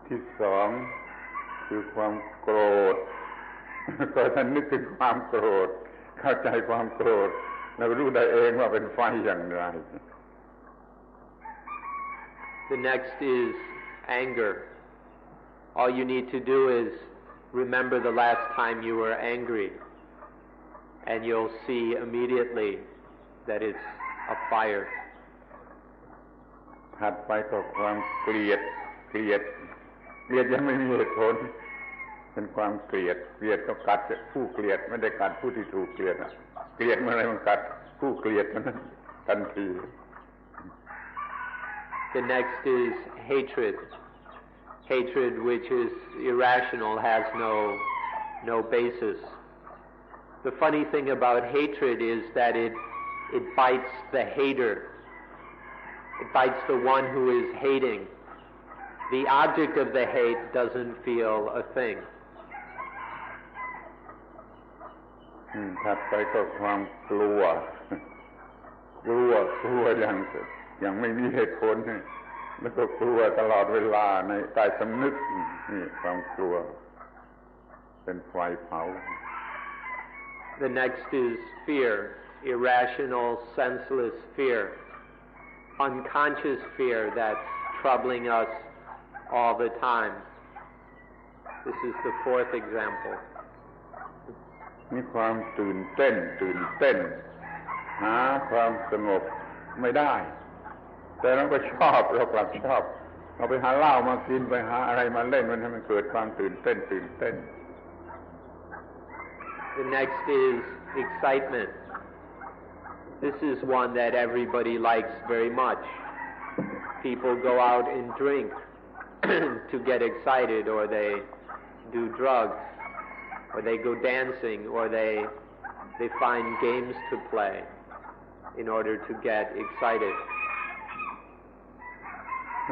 ที่สองคือความโกรธก็ท่านนึกถึงความโกรธเข้าใจความโกรธแล้วรู้ได้เองว่าเป็นไฟอย่างไร The next is anger. All you need to do is remember the last time you were angry, and you'll see immediately that it's a fire. ถัดไปก็ความเกลียดยังไม่มีเหตุผลเป็นความเกลียดก็กัดผู้เกลียดไม่ได้กัดผู้ที่ถูกเกลียดเกลียดเมื่อไรมันกัดผู้เกลียดนั้นทันที The next is hatred. Hatred which is irrational, has no basis. The funny thing about hatred is that it bites the hater. It bites the one who is hating. The object of the hate doesn't feel a thing. ถัดไปก็ความกลัวอย่างไม่มีเหตุผลแล้วก็กลัวตลอดเวลาในใต้สำนึกนี่ความกลัวเป็นไฟเผา The next is fear, irrational, senseless fear, unconscious fear that's troubling us all the time. This is the fourth example. มีความตื่นเต้นหาความสงบไม่ได้แต่เราก็ชอบเรากลับชอบเราไปหาเหล้ามากินไปหาอะไรมาเล่นมันให้มันเกิดความตื่นเต้น The next is excitement. This is one that everybody likes very much. People go out and drink to get excited, or they do drugs, or they go dancing, or they find games to play in order to get excited.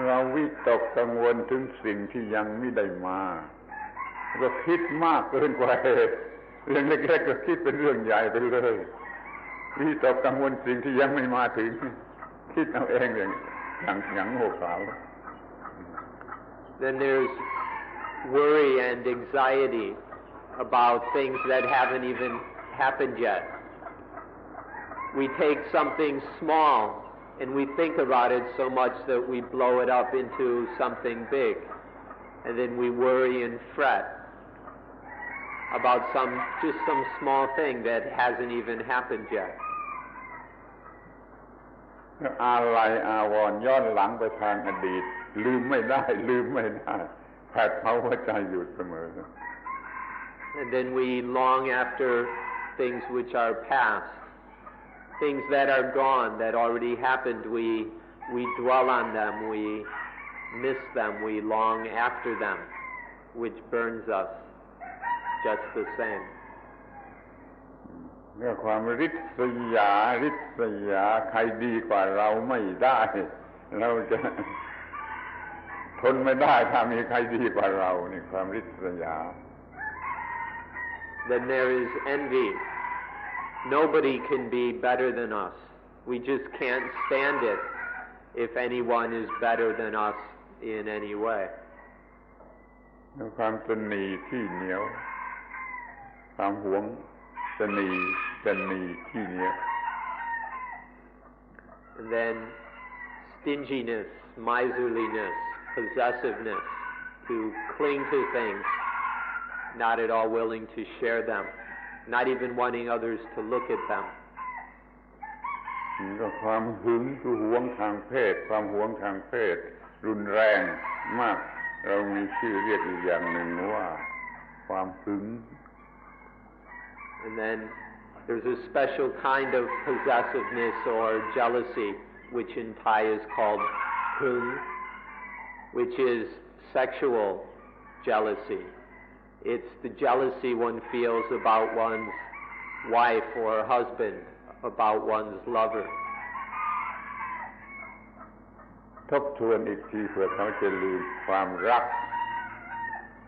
เราวิตกกังวลถึงสิ่งที่ยังไม่ได้มาก็คิดมากเกินกว่าเหตุเรื่องเล็กๆก็คิดเป็นเรื่องใหญ่ไปเลยวิตกกังวลสิ่งที่ยังไม่มาถึงคิดเอาเองอย่างโง่เขลา Then there's worry and anxiety about things that haven't even happened yet. We take something small and we think about it so much that we blow it up into something big, and then we worry and fret about just some small thing that hasn't even happened yet. อะไรอาวรณ์ย้อนหลังไปทางอดีตลืมไม่ได้แผดเผาหัวใจอยู่เสมอ And then we long after things which are past, things that are gone, that already happened. We dwell on them, we miss them, we long after them, which burns us just the same. เรื่องความริษยาใครดีกว่าเราไม่ได้เราจะทนไม่ได้ถ้ามีใครดีกว่าเรานี่ความริษยา Then there is envy. Nobody can be better than us. We just can't stand it if anyone is better than us in any way. ความตนีที่เหนียวความหวงตนีที่เหนียว And then stinginess, miserliness, possessiveness, to cling to things, not at all willing to share them, not even wanting others to look at them. ก็ความหึงคือหวงทางเพศความหวงทางเพศรุนแรงมากเรามีชื่อเรียกอีกอย่างหนึ่งว่าความหึง And then There's a special kind of possessiveness or jealousy, which in Thai is called hung, which is sexual jealousy. It's the jealousy one feels about one's wife or husband, about one's lover. ทบทวนอีกทีเพื่อเขาจะลืมความรัก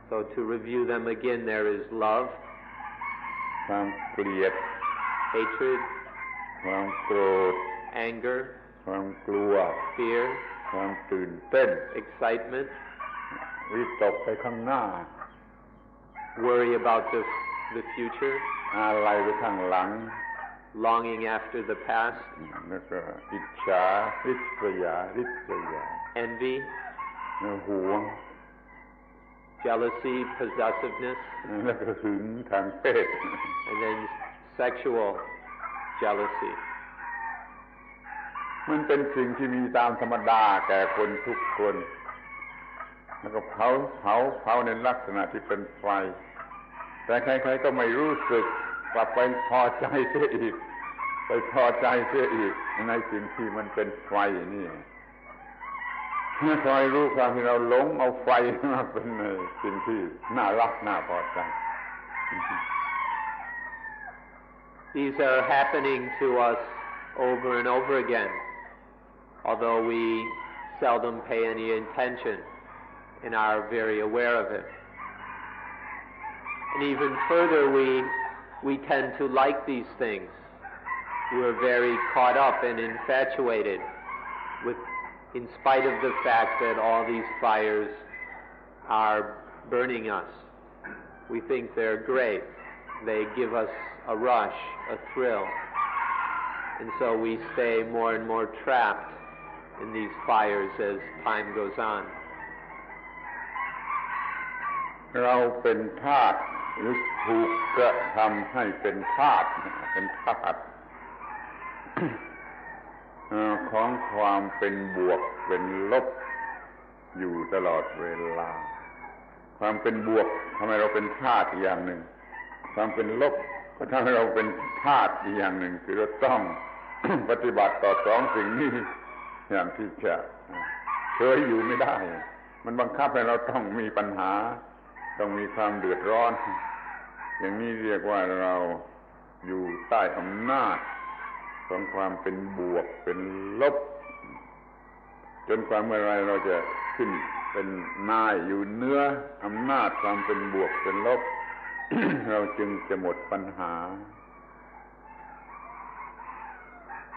So to review them again, there is love, ความเกลียด hatred, ความโกรธ anger, ความกลัว fear, ความตื่นเต้น excitement, วิตกไปข้างหน้า worry about the future, อะไรไปข้างหลัง longing after the past, แล้วก็อิจฉาริษยา envy, หวง jealousy, possessiveness, แล้วก็หึงทางเพศ and then sexual jealousy. มันเป็นสิ่งที่มีตามธรรมดาแก่คนทุกคนแล้วก็เผาในลักษณะที่เป็นไฟแต่ใครๆก็ไม่รู้สึกกลับไปพอใจเสียอีกในสิ่งที่มันเป็นไฟนี่คอยรู้ความที่เราหลงเอาไฟมาเป็นสิ่งที่น่ารักน่าพอใจ These are happening to us over and over again, although we seldom pay any attention and are very aware of it. And even further, we tend to like these things. We're very caught up and infatuated with, in spite of the fact that all these fires are burning us. We think they're great. They give us a rush, a thrill. And so we stay more and more trapped in these fires as time goes on. เราเป็นทาสหรือถูกกระทำให้เป็นทาสของความเป็นบวกเป็นลบอยู่ตลอดเวลาความเป็นบวกทำให้เราเป็นทาสอีกอย่างหนึ่งความเป็นลบก็ทำให้เราเป็นทาสอีกอย่างหนึ่งคือเราต้อง ปฏิบัติต่อสองสิ่งนี้อย่างที่จะเฉยอยู่ไม่ได้มันบังคับให้เราต้องมีปัญหาต้องมีความเดือดร้อนอย่างนี้เรียกว่าเราอยู่ใต้อำนาจของความเป็นบวกเป็นลบจนกว่าเมื่อไรเราจะขึ้นเป็นนายอยู่เหนืออำนาจความเป็นบวกเป็นลบ เราจึงจะหมดปัญหา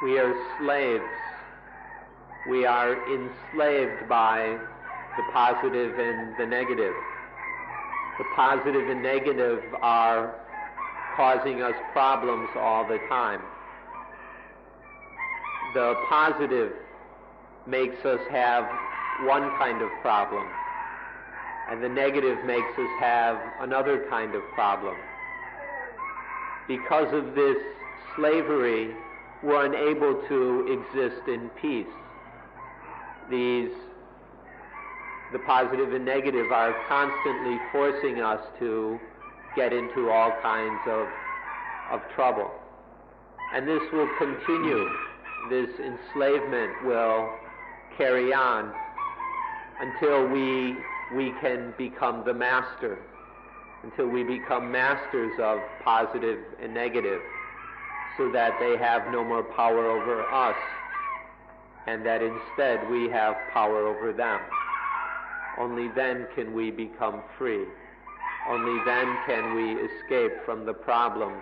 We are slaves. We are enslaved by the positive and the negative. The positive and negative are causing us problems all the time. The positive makes us have one kind of problem, and the negative makes us have another kind of problem. Because of this slavery, we're unable to exist in peace. The positive and negative are constantly forcing us to get into all kinds of trouble. And this will continue. This enslavement will carry on until we can become the master, until we become masters of positive and negative, so that they have no more power over us, and that instead we have power over them. Only then can we become free. Only then can we escape from the problems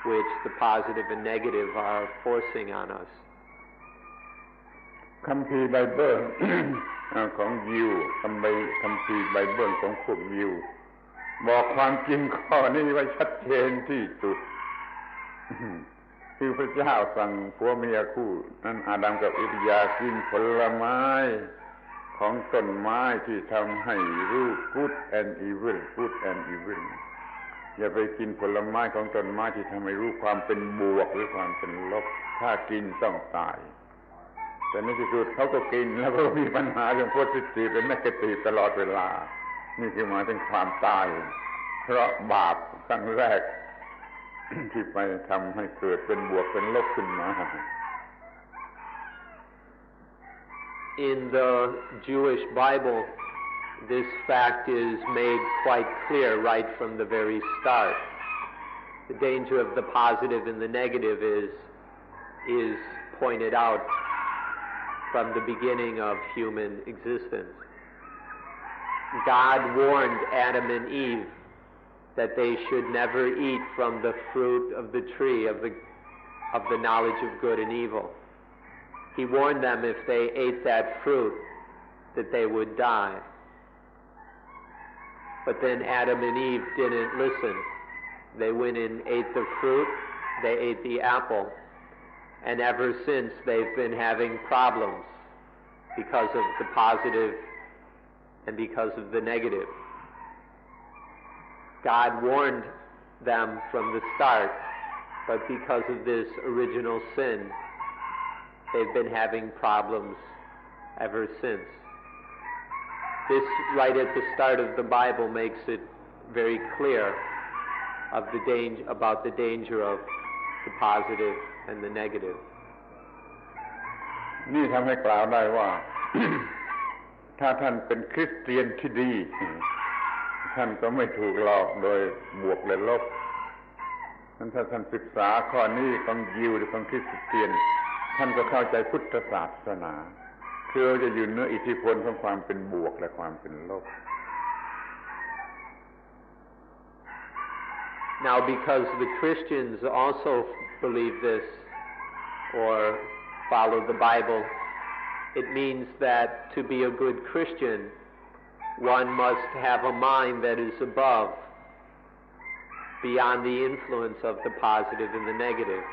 which the positive and negative are forcing on us. คัมภีร์ไบเบิล ของยิวคัมภีร์ไบเบิลของพวกยิวบอกความจริงข้อนี้ไว้ชัดเจนที่สุด คือพระเจ้าสั่งผัวเมียคู่นั้นอาดัมกับอีฟอย่ากินผลไม้ของต้นไม้ที่ทำให้รู้ good and evil อย่าไปกินผลไม้ของต้นไม้ที่ทำให้รู้ความเป็นบวกหรือความเป็นลบถ้ากินต้องตายแต่ในที่สุดเขาก็กินแล้วก็มีปัญหาเรื่อง positive และ negative ตลอดเวลานี่คือหมายถึงความตายเพราะบาปครั้งแรก ที่ไปทำให้เกิดเป็นบวกเป็นลบขึ้นมา In the Jewish Bible, this fact is made quite clear right from the very start. The danger of the positive and the negative is pointed out from the beginning of human existence. God warned Adam and Eve that they should never eat from the fruit of the tree of the knowledge of good and evil. He warned them if they ate that fruit that they would die. But then Adam and Eve didn't listen. They went and ate the fruit, they ate the apple, and ever since they've been having problems because of the positive and because of the negative. God warned them from the start, but because of this original sin, they've been having problems ever since. This, right at the start of the Bible, makes it very clear about the danger of the positive and the negative. นี่ทำให้กล่าวได้ว่า ถ้าท่านเป็นคริสเตียนที่ดี ท่านก็ไม่ถูกหลอกโดยบวกและลบถ้าท่านศึกษาข้อนี้ของยิวหรือของคริสเตียนท่านก็เข้าใจพุทธศาสนาคือเราจะอยู่เหนืออิทธิพลของความเป็นบวกและความเป็นลบ Now, because the Christians also believe this or follow the Bible, it means that to be a good Christian, one must have a mind that is above, beyond the influence of the positive and the negative.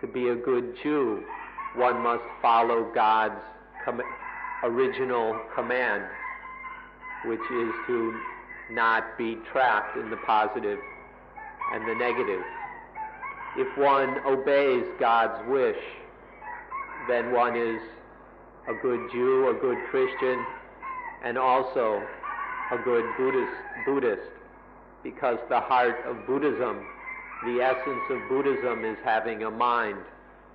To be a good Jew, one must follow God's original command, which is to not be trapped in the positive and the negative. If one obeys God's wish, then one is a good Jew, a good Christian, and also a good Buddhist, because the heart of Buddhism, the essence of Buddhism, is having a mind,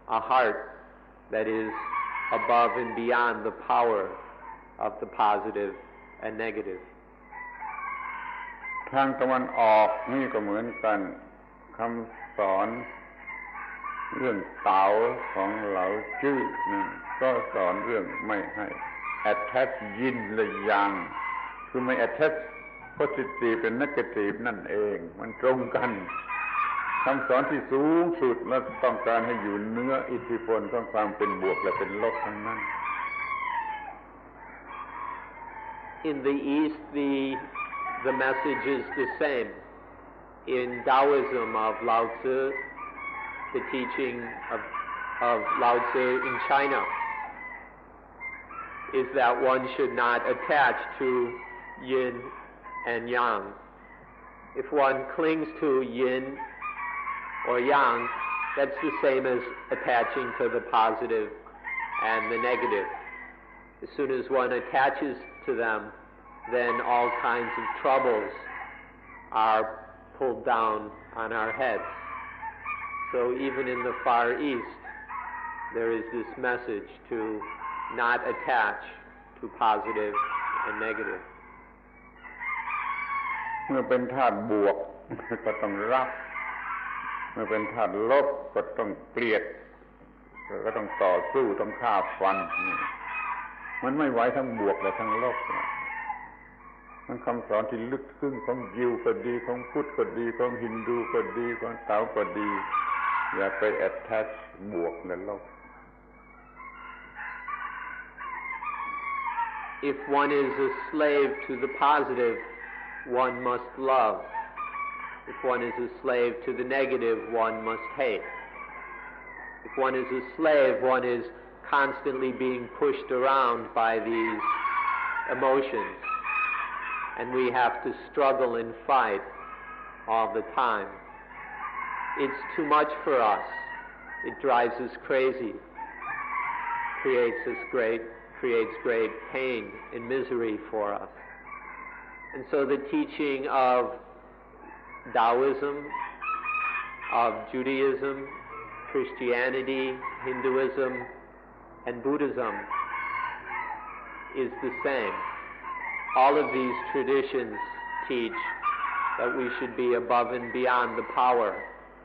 a heart that is above and beyond the power of the positive and negative. ทางตะวันออกนี่ก็เหมือนกันคำสอนเรื่องเต๋าของเหลาจื้อนั่นก็สอนเรื่องไม่ให้ attach ยินและยังคือไม่ attach positive เป็น negative นั่นเองมันตรงกันคำสอนที่สูงสุดและต้องการให้อยู่เหนืออิทธิพลของความเป็นบวกและเป็นลบทั้งนั้น In the East, the message is the same. In Taoism of Lao Tzu, the teaching of Lao Tzu in China is that one should not attach to yin and yang. If one clings to yin or yang, that's the same as attaching to the positive and the negative. As soon as one attaches to them, then all kinds of troubles are pulled down on our heads. So even in the Far East, there is this message to not attach to positive and negative. เมื่อเป็นธาตุบวกก็ต้องรักเมื่อเป็นธาตุลบก็ต้องเกลียดก็ต้องต่อสู้ต้องฆ่าฟันมันไม่ไหวทั้งบวกและทั้งลบมันคำสอนที่ลึกซึ้งของยิวก็ดีของพุทธก็ดีของฮินดูก็ดีของเต๋าก็ดีอย่าไป attach บวกและลบ If one is a slave to the positive, one must love. If one is a slave to the negative, one must hate. If one is a slave, one is constantly being pushed around by these emotions, and we have to struggle and fight all the time. It's too much for us. It drives us crazy, creates great pain and misery for us. And so the teaching of Taoism of Judaism, Christianity, Hinduism, and Buddhism is the same. All of these traditions teach that we should be above and beyond the power.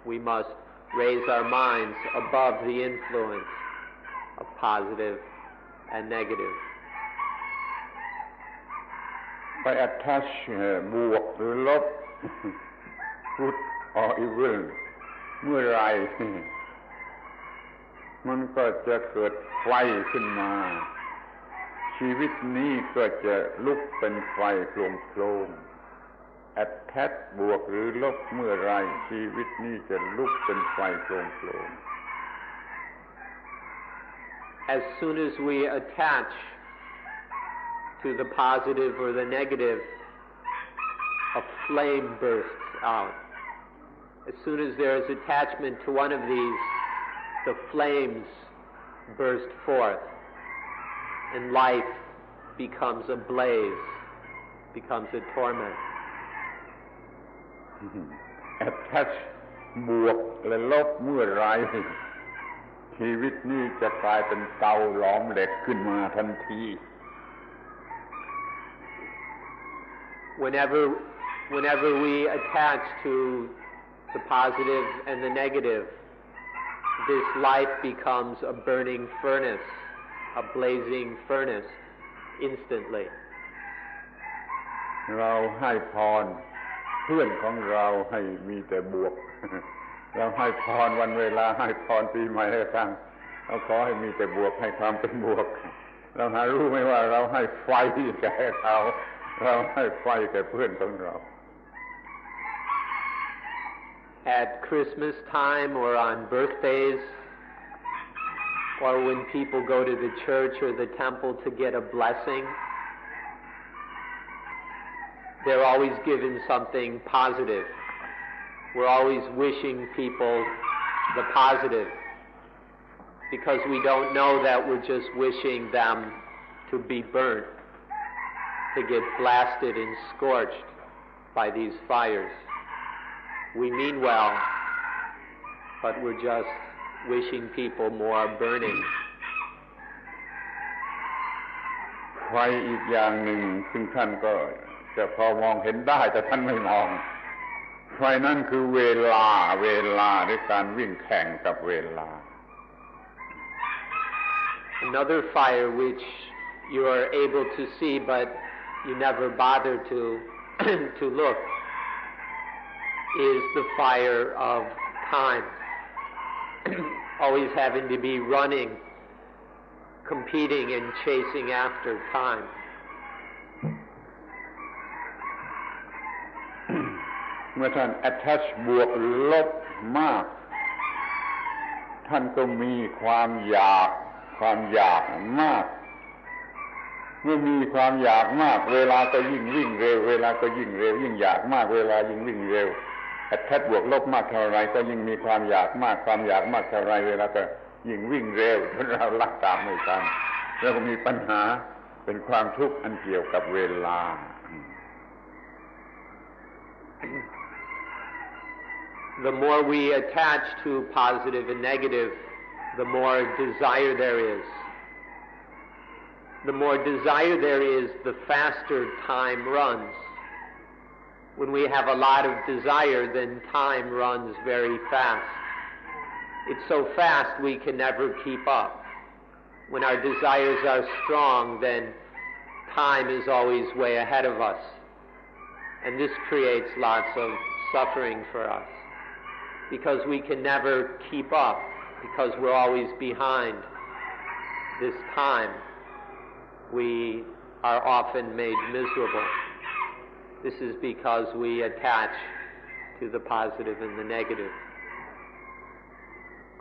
We must raise our minds above the influence of positive and negative. ไป attach บวกหรือลบ good or evil เมื่อไรมันก็จะเกิดไฟขึ้นมาชีวิตนี้ก็จะลุกเป็นไฟโผล่ๆ attach บวกหรือลบเมื่อไรชีวิตนี้จะลุกเป็นไฟโผล่ๆ As soon as we attach to the positive or the negative, a flame bursts out. As soon as there is attachment to one of these, the flames burst forth, and life becomes a blaze, becomes a torment. Attach บวกและลบเมื่อไรชีวิตนี้จะกลายเป็นเตาหลอมเหล็กขึ้นมาทันที Whenever we attach to the positive and the negative, this life becomes a burning furnace, a blazing furnace, instantly. เราให้พรเพื่อนของเราให้มีแต่บวก เราให้พรวันเวลาให้พรปีใหม่ให้ฟังเราขอให้มีแต่บวกให้ความเป็นบวก เราหารู้ไหมว่าเราให้ไฟแก่เขาเราให้ไฟแก่เพื่อนของเรา At Christmas time or on birthdays, or when people go to the church or the temple to get a blessing, they're always given something positive. We're always wishing people the positive, because we don't know that we're just wishing them to be burnt, to get blasted and scorched by these fires. We mean well, but we're just wishing people more burning. ไฟอีกอย่างหนึ่งซึ่งท่านก็จะพอมองเห็นได้แต่ท่านไม่มองไฟนั่นคือเวลาหรือการวิ่งแข่งกับเวลา Another fire which you are able to see but you never bother to to look is the fire of time. Always having to be running, competing and chasing after time. เมื่อท่าน attach บวกหรือลบมากท่านก็มีความอยากมากเมื่อมีความอยากมากเวลาก็ยิ่งวิ่งเร็วเวลาก็ยิ่งเร็วยิ่งอยากมากเวลายิ่งวิ่งเร็ว attach บวกลบมากเท่าไรก็ยิ่งมีความอยากมากเท่าไรเวลาก็ยิ่งวิ่งเร็วจนเราลักตามไม่ทันแล้วก็มีปัญหาเป็นความทุกข์อันเกี่ยวกับเวลาThe more we attach to positive and negative, the more desire there is. The more desire there is, the faster time runs. When we have a lot of desire, then time runs very fast. It's so fast we can never keep up. When our desires are strong, then time is always way ahead of us. And this creates lots of suffering for us, because we can never keep up, because we're always behind this time. We are often made miserable. This is because we attach to the positive and the negative.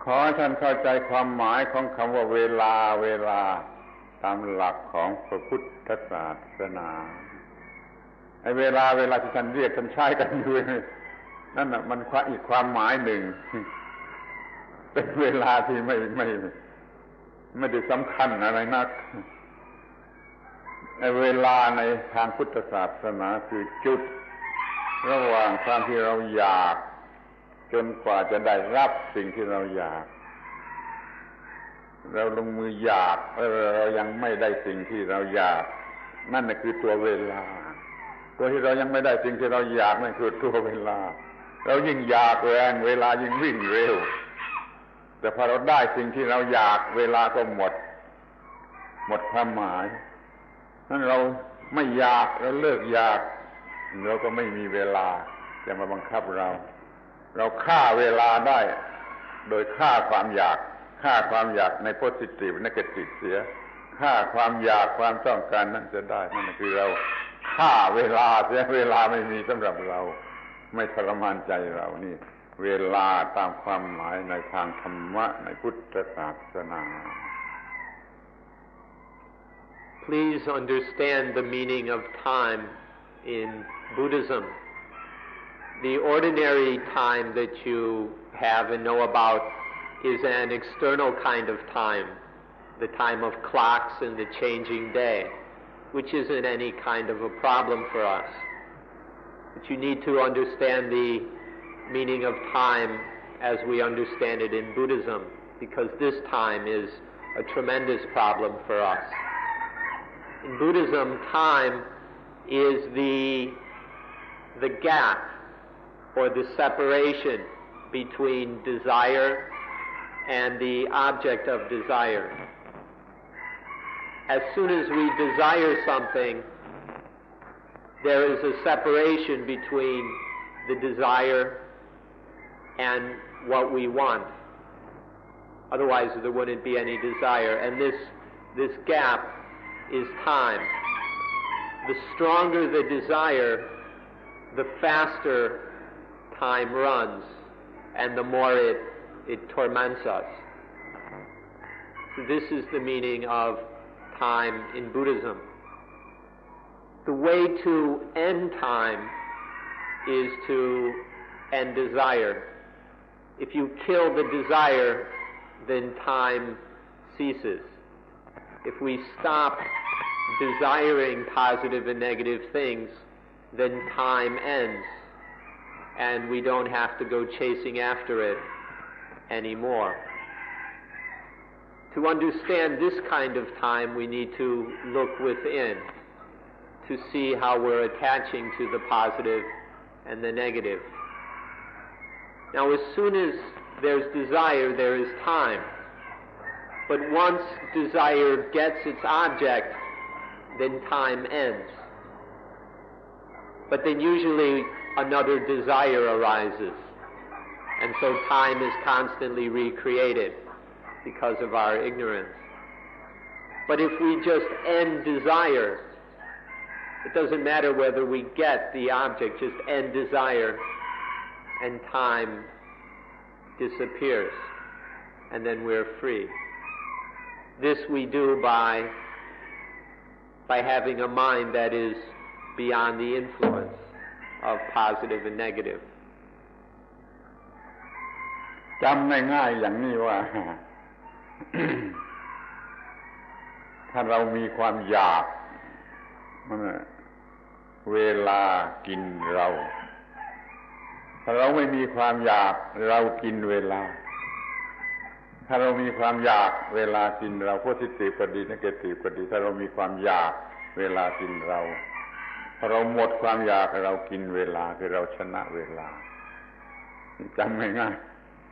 ขอให้ท่านเข้าใจความหมายของคำว่าเวลาตามหลักของพระพุทธศาสนาไอ้เวลาที่ท่านเรียกท่านใช้กันอยู่นั่นน่ะมันอีกความหมายหนึ่งเป็นเวลาที่ไม่ได้สำคัญอะไรนักไอ้เวลาในทางพุทธศาสนาคือจุดระหว่างความที่เราอยาก จนกว่าจะได้รับสิ่งที่เราอยากเราลงมืออยากเรายังไม่ได้สิ่งที่เราอยากนั่นน่ะคือตัวเวลาตัวที่เรายังไม่ได้สิ่งที่เราอยากนั่นคือตัวเวลาเรายิ่งอยากแรงเวลายิ่งวิ่งเร็วแต่พอเราได้สิ่งที่เราอยากเวลาก็หมดความหมายนั้นเราไม่อยากเราเลิกอยากเราก็ไม่มีเวลาจะมาบังคับเราฆ่าเวลาได้โดยฆ่าความอยากใน positive negative เสียฆ่าความอยากความต้องการนั่นจะได้นั่นคือเราฆ่าเวลาเสียเวลาไม่มีสำหรับเราไม่ทรมานใจเรานี่เวลาตามความหมายในทางธรรมะในพุทธศาสนา Please understand the meaning of time in Buddhism. The ordinary time that you have and know about is an external kind of time, the time of clocks and the changing day, which isn't any kind of a problem for us. But you need to understand the meaning of time as we understand it in Buddhism, because this time is a tremendous problem for us. In Buddhism, time is the gap or the separation between desire and the object of desire. As soon as we desire something, there is a separation between the desire and what we want. Otherwise, there wouldn't be any desire. And this gap is time. The stronger the desire, the faster time runs, and the more it torments us. So this is the meaning of time in Buddhism. The way to end time is to end desire. If you kill the desire, then time ceases. If we stop desiring positive and negative things, then time ends, and we don't have to go chasing after it anymore. To understand this kind of time, we need to look within to see how we're attaching to the positive and the negative. Now, as soon as there's desire, there is time. But once desire gets its object, then time ends. But then usually another desire arises, and so time is constantly recreated because of our ignorance. But if we just end desire, it doesn't matter whether we get the object, just end desire, and time disappears, and then we're free. This we do by having a mind that is beyond the influence of positive and negative. จำง่ายๆอย่างนี้ว่า ถ้าเรามีความอยากเวลากินเราถ้าเราไม่มีความอยากเรากินเวลาถ้าเรามีความอยากเวลากินเราโพสิทีฟก็ดีเนกาทีฟก็ดีถ้าเรามีความอยากเวลากินเราพอเราหมดความอยากเรากินเวลาคือเราชนะเวลาจำง่าย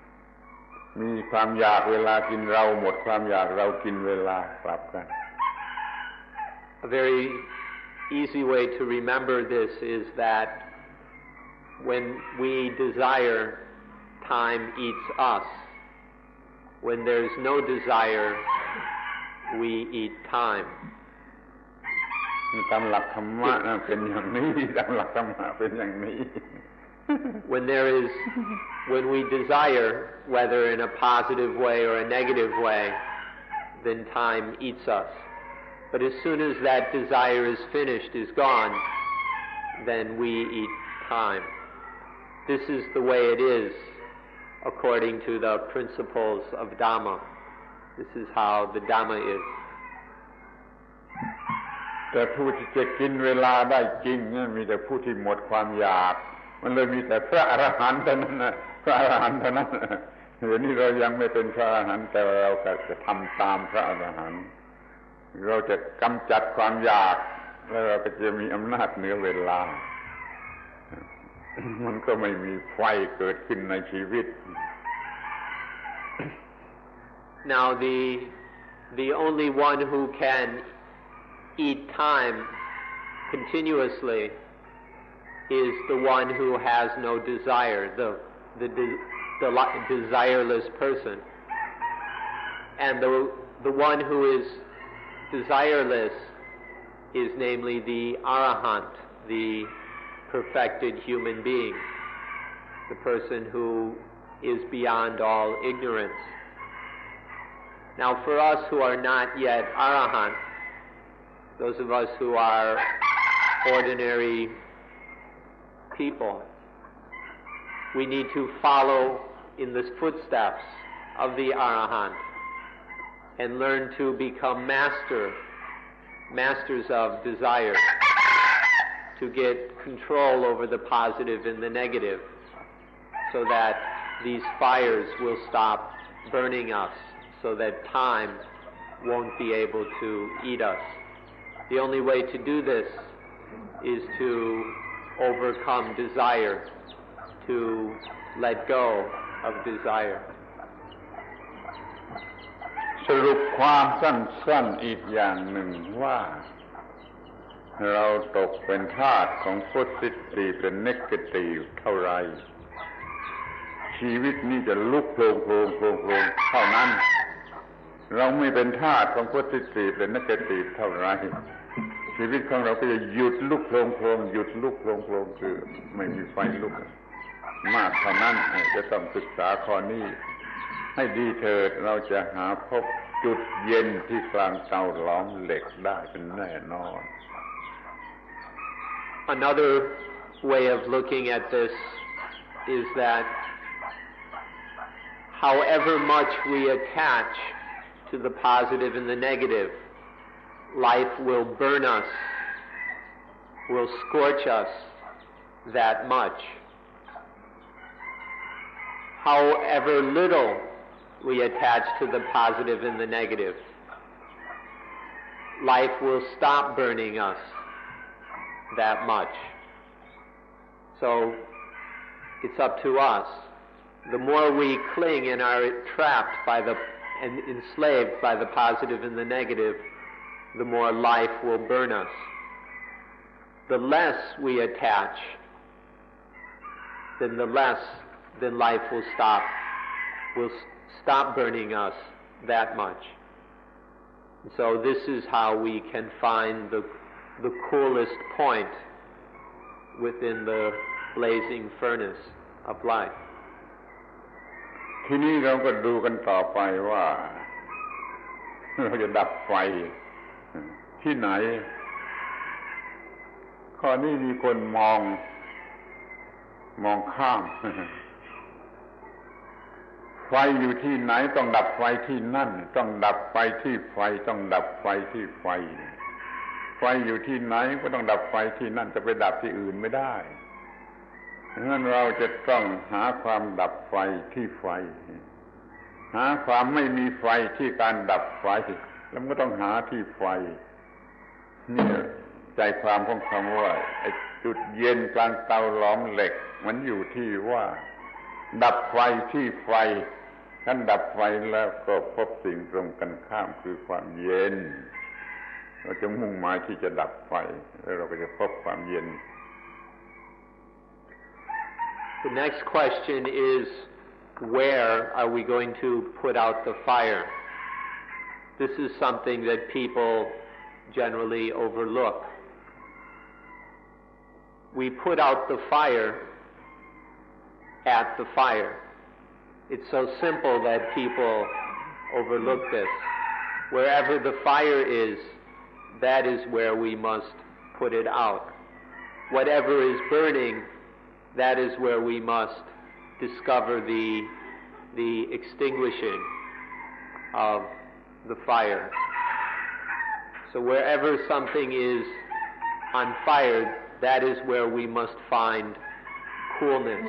ๆมีความอยากเวลากินเราหมดความอยากเรากินเวลากลับกัน A very easy way to remember this is that when we desire, time eats us. When there's no desire, we eat time. ตามหลักธรรมะเป็นอย่างนี้ตามหลักธรรมะเป็นอย่างนี้ When we desire, whether in a positive way or a negative way, then time eats us. But as soon as that desire is finished, is gone, then we eat time. This is the way it is according to the principles of Dhamma. This is how the Dhamma is. แต่ผู้ที่จะกินเวลาได้จริงมีแต่ผู้ที่หมดความอยาก มันเลยมีแต่พระอรหันต์เท่านั้นนะพระอรหันต์เท่านั้นเดี๋ยวนี้เรายังไม่เป็นพระอรหันต์แต่เราก็จะทำตามพระอรหันต์เราจะกำจัดความอยากแล้วเราก็จะมีอำนาจเหนือเวลามันก็ไม่มีไฟเกิดขึ้นในชีวิต Now the only one who can eat time continuously is the one who has no desire, the desireless person. And the one who is desireless is namely the Arahant, the perfected human being, the person who is beyond all ignorance. Now for us who are not yet Arahant, those of us who are ordinary people, we need to follow in the footsteps of the Arahant and learn to become masters of desire, to get control over the positive and the negative, so that these fires will stop burning us, so that time won't be able to eat us. The only way to do this is to overcome desire, to let go of desire. สรุปความสั้นๆอีกอย่างหนึ่งว่าเราตกเป็นทาสของ positive และ negative เท่าไรชีวิตนี้จะลุกโผล่เท่านั้นเราไม่เป็นทาสของ positive และ negative เท่าไรชีวิตของเราก็จะหยุดลุกโผล่หยุดลุกโผล่คือไม่มีไฟลุกมากเท่านั้นจะต้องศึกษาข้อนี้ให้ดีเถิดเราจะหาพบจุดเย็นที่กลางเตาหลอมเหล็กได้เป็นแน่นอน Another way of looking at this is that however much we attach to the positive and the negative, life will burn us, will scorch us that much. However little we attach to the positive and the negative, life will stop burning us that much. So it's up to us. The more we cling and are trapped by and enslaved by the positive and the negative, the more life will burn us. The less we attach, then life will stop burning us that much. And so this is how we can find the coolest point within the blazing furnace of life. ทีนี้เราก็ดูกันต่อไปว่าเราจะดับไฟที่ไหนข้อนี้มีคนมองข้ามไฟอยู่ที่ไหนต้องดับไฟที่นั่นต้องดับไฟที่ไฟต้องดับไฟที่ไฟไฟอยู่ที่ไหนก็ต้องดับไฟที่นั่นจะไปดับที่อื่นไม่ได้งั้นเราจะต้องหาความดับไฟที่ไฟหาความไม่มีไฟที่การดับไฟแล้วก็ต้องหาที่ไฟนี่ใจความของคำว่าไอ้จุดเย็นกลางเตาหลอมเหล็กมันอยู่ที่ว่าดับไฟที่ไฟท่านดับไฟแล้วก็พบสิ่งตรงกันข้ามคือความเย็นเราจะมุ่งหมายที่จะดับไฟแล้วเราก็จะพบความเย็น The next question is, where are we going to put out the fire? This is something that people generally overlook. We put out the fire at the fire. It's so simple that people overlook this. Wherever the fire is, that is where we must put it out. Whatever is burning, that is where we must discover the extinguishing of the fire. So wherever something is on fire, that is where we must find coolness.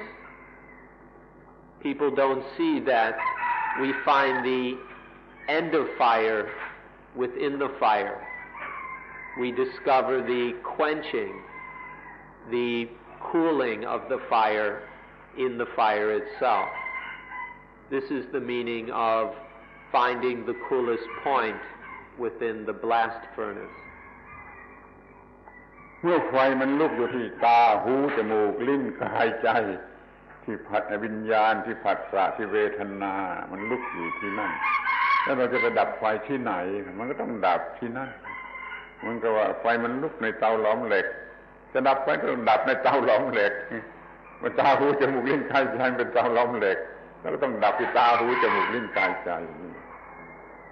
People don't see that we find the end of fire within the fire. We discover the quenching, the cooling of the fire in the fire itself. This is the meaning of finding the coolest point within the blast furnace. เมื่อไฟมันลุกอยู่ที่ตาหูจมูกลิ้นกายใจที่ผัสวิญญาณที่ผัสสะที่เวทนามันลุกอยู่ที่นั่นแล้วเราจะไปดับไฟที่ไหนมันก็ต้องดับที่นั่นมันก็ว่าไฟมันลุกในเตาหลอมเหล็กจะดับไฟก็ต้องดับในเตาหลอมเหล็กมันตาหูจมูกลิ้นกายใจเป็นเตาหลอมเหล็กแล้วก็ต้องดับที่ตาหูจมูกลิ้นกายใจ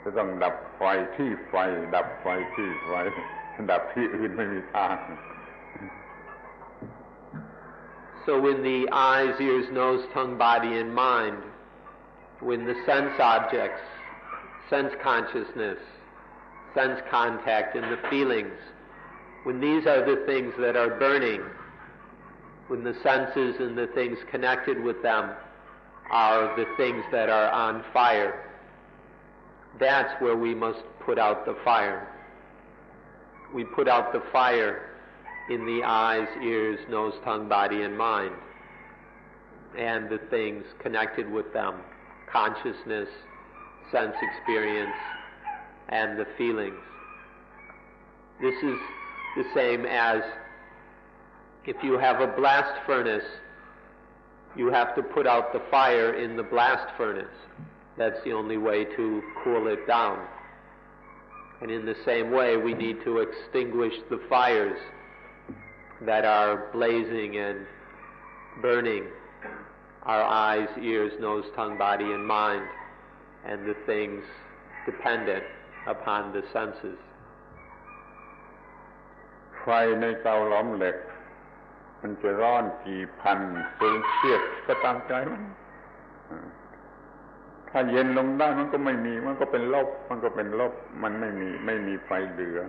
จะต้องดับไฟที่ไฟดับไฟที่ไฟดับที่อื่นไม่มีทาง So when the eyes, ears, nose, tongue, body, and mind, when the sense objects, sense consciousness, sense contact, and the feelings, when these are the things that are burning, when the senses and the things connected with them are the things that are on fire, that's where we must put out the fire. We put out the fire in the eyes, ears, nose, tongue, body, and mind, and the things connected with them, consciousness, sense experience, and the feelings. This is the same as if you have a blast furnace, you have to put out the fire in the blast furnace. That's the only way to cool it down. And in the same way, we need to extinguish the fires that are blazing and burning our eyes, ears, nose, tongue, body, and mind, and the things dependent upon the senses. ไฟในเตาหลอมเหล็กมันจะร้อนกี่พันเซลเซียสก็ตามใจมันถ้าเย็นลงได้มันก็ไม่มีมันก็เป็นลบมันก็เป็นลบมันไม่มีไฟเหลือ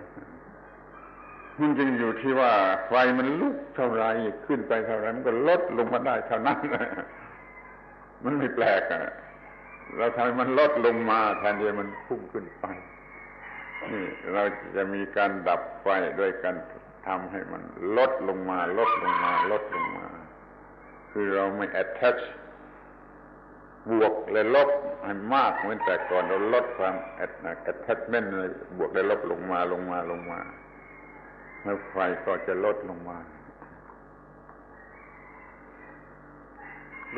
มันจึงอยู่ที่ว่าไฟมันลุกเท่าไรขึ้นไปเท่าไรมันก็ลดลงมาได้เท่านั้นมันไม่แปลกอ่ะเราทำให้มันลดลงมาแทนที่มันพุ่งขึ้นไปนี่เราจะมีการดับไฟด้วยการทำให้มันลดลงมาลดลงมาลดลงมาคือเราไม่ attach บวกและลบให้มากเหมือนแต่ก่อนเราลดความ attachment เลยบวกและลบลงมาลงมาลงมาแล้วไฟก็จะลดลงมา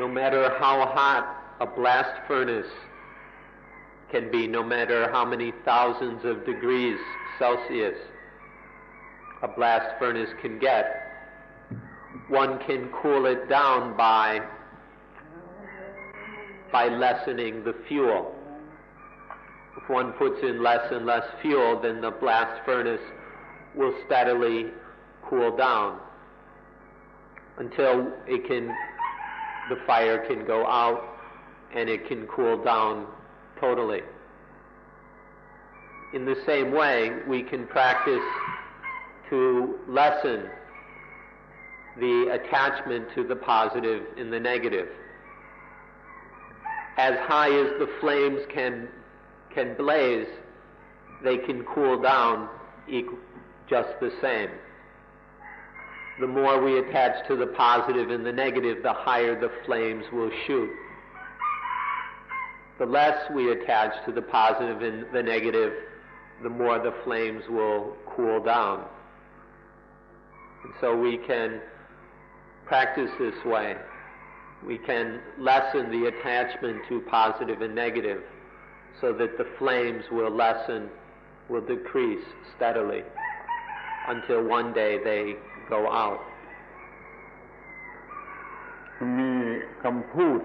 No matter how hot a blast furnace can be, no matter how many thousands of degrees Celsius a blast furnace can get, one can cool it down by lessening the fuel. If one puts in less and less fuel, then the blast furnace will steadily cool down until the fire can go out and it can cool down totally. In the same way, we can practice to lessen the attachment to the positive and the negative. As high as the flames can blaze, they can cool down just the same. The more we attach to the positive and the negative, the higher the flames will shoot. The less we attach to the positive and the negative, the more the flames will cool down. And so we can practice this way. We can lessen the attachment to positive and negative so that the flames will decrease steadily until one day they go out. มีคำพูด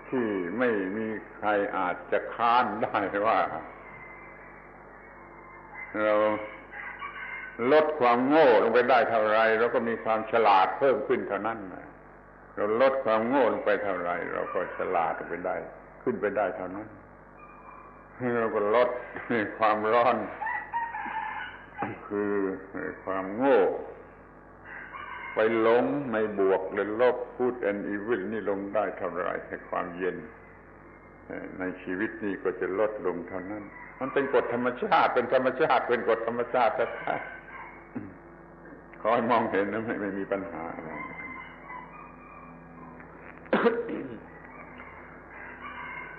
ที่ไม่มีใครอาจจะค้านได้ว่าเราลดความโง่ลงไปได้เท่าไรเราก็มีความฉลาดเพิ่มขึ้นเท่านั้นเราลดความโง่ลงไปเท่าไรเราก็ฉลาดไปได้ขึ้นไปได้เท่านั้นเราก็ลดความร้อนคือความโง่ ไปหลงในบวกและลบ good and evil นี่ลงได้เท่าไรให้ความเย็นในชีวิตนี้ก็จะลดลงเท่านั้นมันเป็นกฎธรรมชาติเป็นธรรมชาติเป็นกฎธรรมชาติแท้ๆขอให้มองเห็นนะไม่มีปัญหาอะไร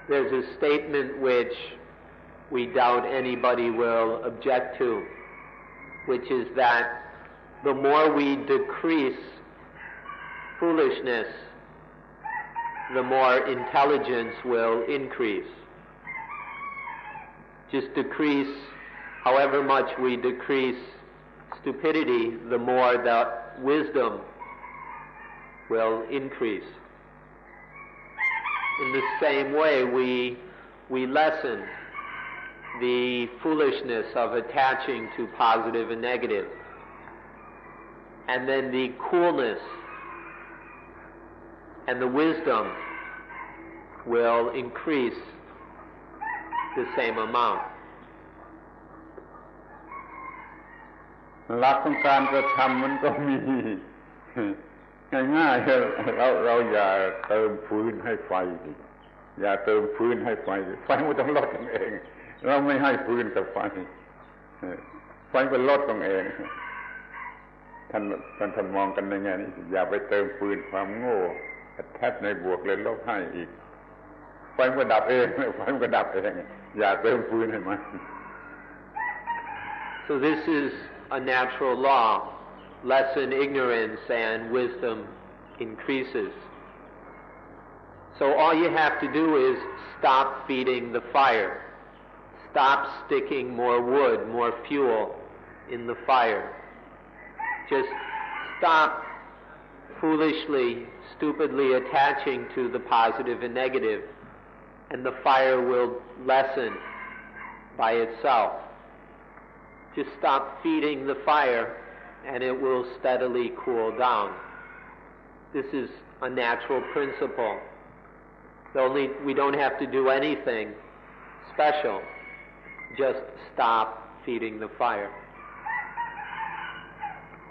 There's a statement which we doubt anybody will object to, which is that the more we decrease foolishness, the more intelligence will increase. Just decrease, however much we decrease stupidity, the more that wisdom will increase. In the same way, we lessen the foolishness of attaching to positive and negative. And then the coolness and the wisdom will increase the same amount. หลักของการกระทำมันก็มีง่ายๆเราอย่าเติมฟืนให้ไฟอย่าเติมฟืนให้ไฟมันต้องลดเองเราไม่ให้ฟืนกับไฟเป็นลดเองท่านมองกันในแง่นี้อย่าไปเติมฟืนความโง่แทบในบวกเลยลบให้อีกไฟมันก็ดับเองอย่าเติมฟืนให้มัน So this is a natural law. Lessen ignorance and wisdom increases. So all you have to do is stop feeding the fire. Stop sticking more wood, more fuel in the fire. Just stop foolishly, stupidly attaching to the positive and negative, and the fire will lessen by itself. Just stop feeding the fire, and it will steadily cool down. This is a natural principle. We don't have to do anything special. Just stop feeding the fire.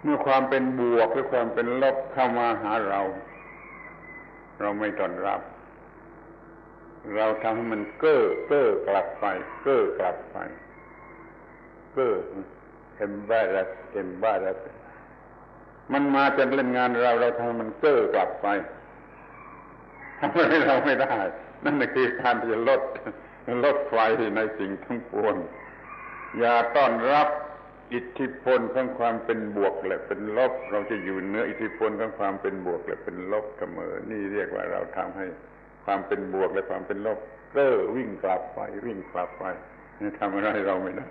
เมื่อความเป็นบวกหรือความเป็นลบเข้ามาหาเราไม่ต้อนรับเราทำให้มันเก้อกลับไปembarrass มันมาจะเล่นงานเราทำให้มันเก้อกลับไปทำให้เราไม่ได้นั่นคือการที่จะลดไฟในสิ่งทั้งปวงอย่าต้อนรับอิทธิพลของความเป็นบวกและเป็นลบเราจะอยู่เหนืออิทธิพลของความเป็นบวกและเป็นลบเสมอนี่เรียกว่าเราทำให้ความเป็นบวกและความเป็นลบวิ่งกลับไปทำอะไรเราไม่ได้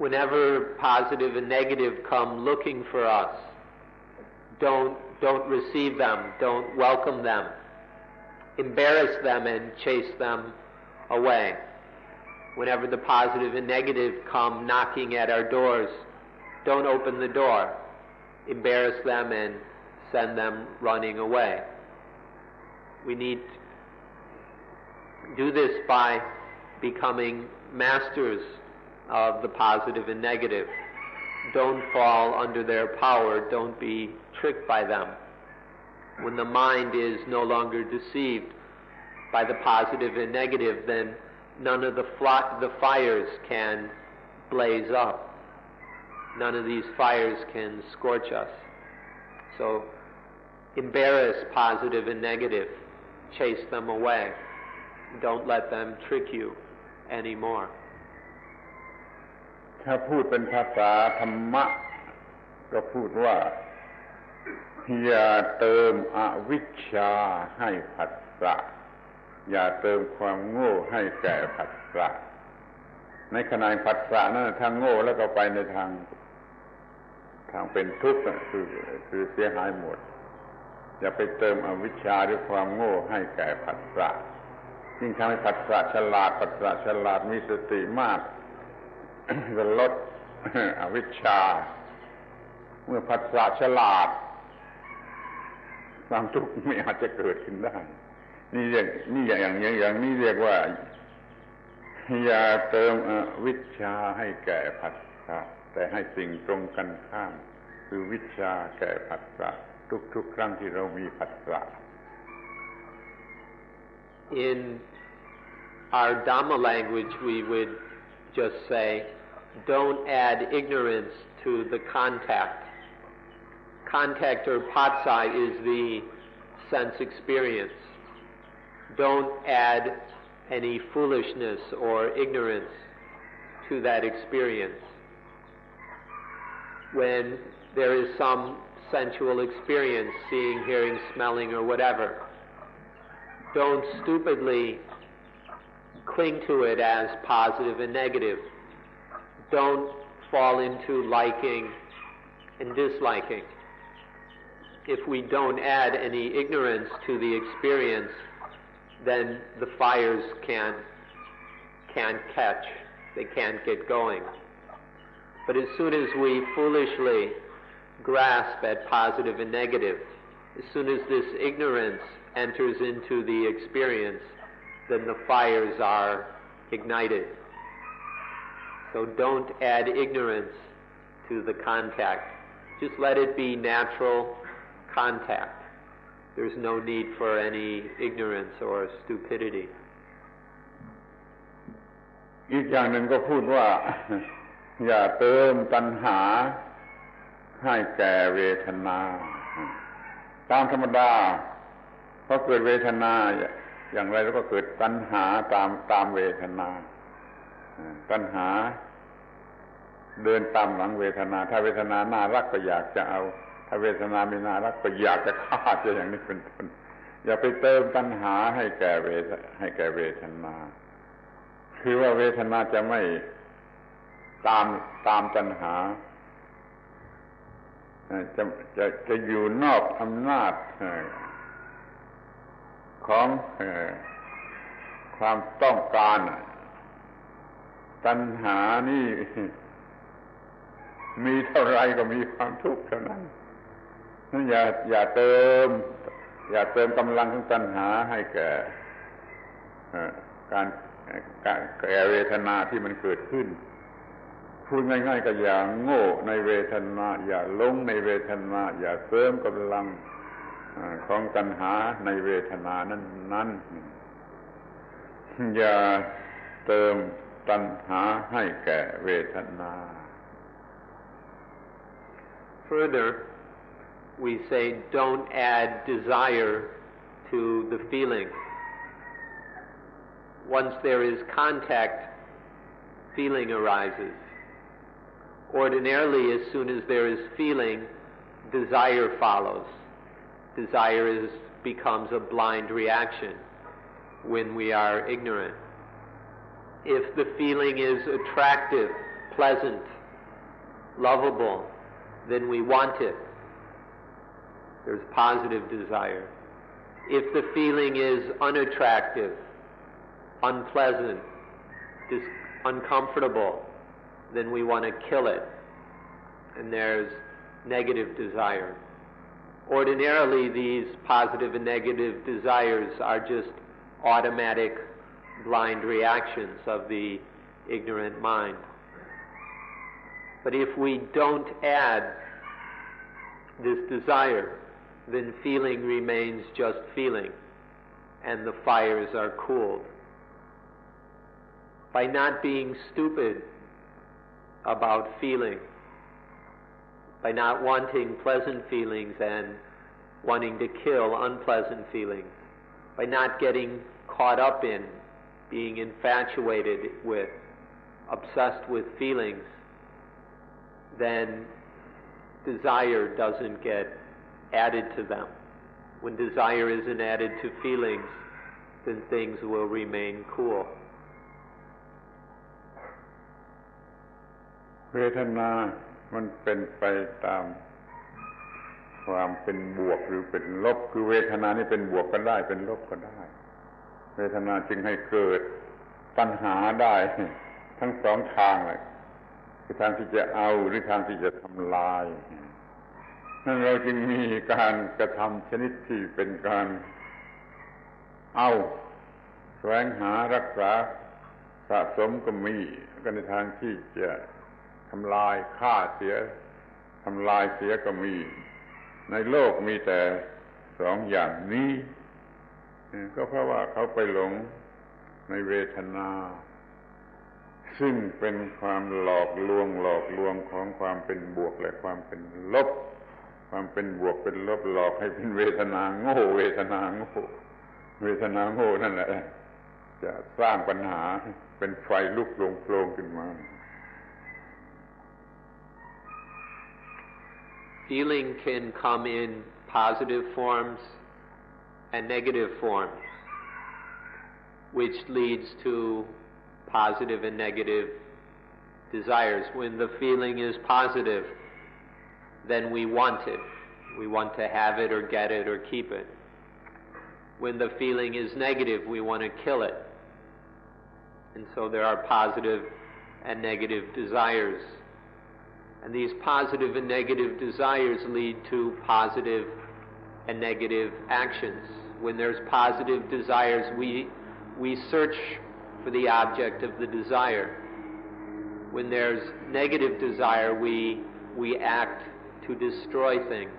Whenever positive and negative come looking for us, don't receive them, don't welcome them, embarrass them and chase them away. Whenever the positive and negative come knocking at our doors, don't open the door, embarrass them and send them running away. We need to do this by becoming masters of the positive and negative. Don't fall under their power, don't be tricked by them. When the mind is no longer deceived by the positive and negative, then none of the fires can blaze up. None of these fires can scorch us. So embarrass positive and negative. Chase them away. Don't let them trick you anymore. ถ้าพูดเป็นภาษาธรรมะก็พูดว่าอย่าเติมอวิชชาให้ผัสสะอย่าเติมความโง่ให้แก่ผัสสะในขณะผัสสะนั้นทางโง่แล้วก็ไปในทางเป็นทุกข์คือเสียหายหมดอย่าไปเติมอวิชชาด้วยความโง่ให้แก่ผัสสะยิ่งทำให้ผัสสะฉลาดมีสติมากจะลดอวิชชาเมื่อผัสสะฉลาดความทุกข์ไม่อาจจะเกิดขึ้นได้นี่อย่างนี้เรียกว่าอย่าเติมอวิชชาให้แก่ผัสสะแต่ให้สิ่งตรงกันข้าม คือวิชชาแก่ผัสสะทุกๆครั้งที่เรามีผัสสะ In our Dhamma language, we would just say, don't add ignorance to the contact. Contact or patsai is the sense experience. Don't add any foolishness or ignorance to that experience. When there is some sensual experience, seeing, hearing, smelling, or whatever, don't stupidly cling to it as positive and negative. Don't fall into liking and disliking. If we don't add any ignorance to the experience, then the fires can't catch, they can't get going. But as soon as we foolishly grasp at positive and negative, as soon as this ignorance enters into the experience, then the fires are ignited. So don't add ignorance to the contact. Just let it be natural contact. There's no need for any ignorance or stupidity. อีกอย่างหนึ่งก็พูดว่า อย่าเติมตัณหาให้แก่เวทนาตามธรรมดาพอเกิดเวทนาอย่างไรแล้วก็เกิดตัณหาตามเวทนาตัณหาเดินตามหลังเวทนาถ้าเวทนาน่ารักก็อยากจะเอาถ้าเวทนาไม่น่ารักก็อยากจะฆ่าจะอย่างนี้เป็นต้นอย่าไปเติมตัณหาให้แก่เวทนาคือว่าเวทนาจะไม่ตามตัณหาจะอยู่นอกอำนาจของความต้องการตัณหานี่มีเท่าไรก็มีความทุกข์เท่านั้นนั่นอย่าเติมกำลังของตัณหาให้แก่แก่เวทนาที่มันเกิดขึ้นพูดง่ายๆก็อย่าโง่ในเวทนาอย่าหลงในเวทนาอย่าเติมกำลังของตัณหาในเวทนานั้นอย่าเติมตัณหาให้แก่เวทนา Further, we say don't add desire to the feeling. Once there is contact, feeling arises. Ordinarily, as soon as there is feeling, desire follows. Desire becomes a blind reaction when we are ignorant. If the feeling is attractive, pleasant, lovable, then we want it. There's positive desire. If the feeling is unattractive, unpleasant, uncomfortable, then we want to kill it, and there's negative desire. Ordinarily, these positive and negative desires are just automatic blind reactions of the ignorant mind. But if we don't add this desire, then feeling remains just feeling, and the fires are cooled. By not being stupid about feeling, by not wanting pleasant feelings and wanting to kill unpleasant feelings, by not getting caught up in, being infatuated with, obsessed with feelings, then desire doesn't get added to them. When desire isn't added to feelings, then things will remain cool. เวทนามันเป็นไปตามความเป็นบวกหรือเป็นลบคือเวทนานี่เป็นบวกก็ได้เป็นลบก็ได้เวทนาจึงให้เกิดตัณหาได้ทั้งสองทางเลยคือทางที่จะเอาหรือทางที่จะทำลายนั่นเราจึงมีการกระทำชนิดที่เป็นการเอาแสวงหารักษาสะสมก็มีก็ในทางที่จะทำลายฆ่าเสียท ำลายเสียก็มีในโลกมีแต่สองอย่างนี้ก็เพราะว่าเขาไปหลงในเวทนาซึ่งเป็นความหลอกลวงของความเป็นบวกและความเป็นลบความเป็นบวกเป็นลบหลอกให้เป็นเวทนาโง่เวทนาโง่นั่นแหละจะสร้างปัญหาเป็นไฟลุกโผล่ขึ้นมา Feeling can come in positive forms and negative forms, which leads to positive and negative desires. When the feeling is positive, then we want it. We want to have it or get it or keep it. When the feeling is negative, we want to kill it. And so there are positive and negative desires. And these positive and negative desires lead to positive and negative actions. When there's positive desires, we search for the object of the desire. When there's negative desire, we act to destroy things.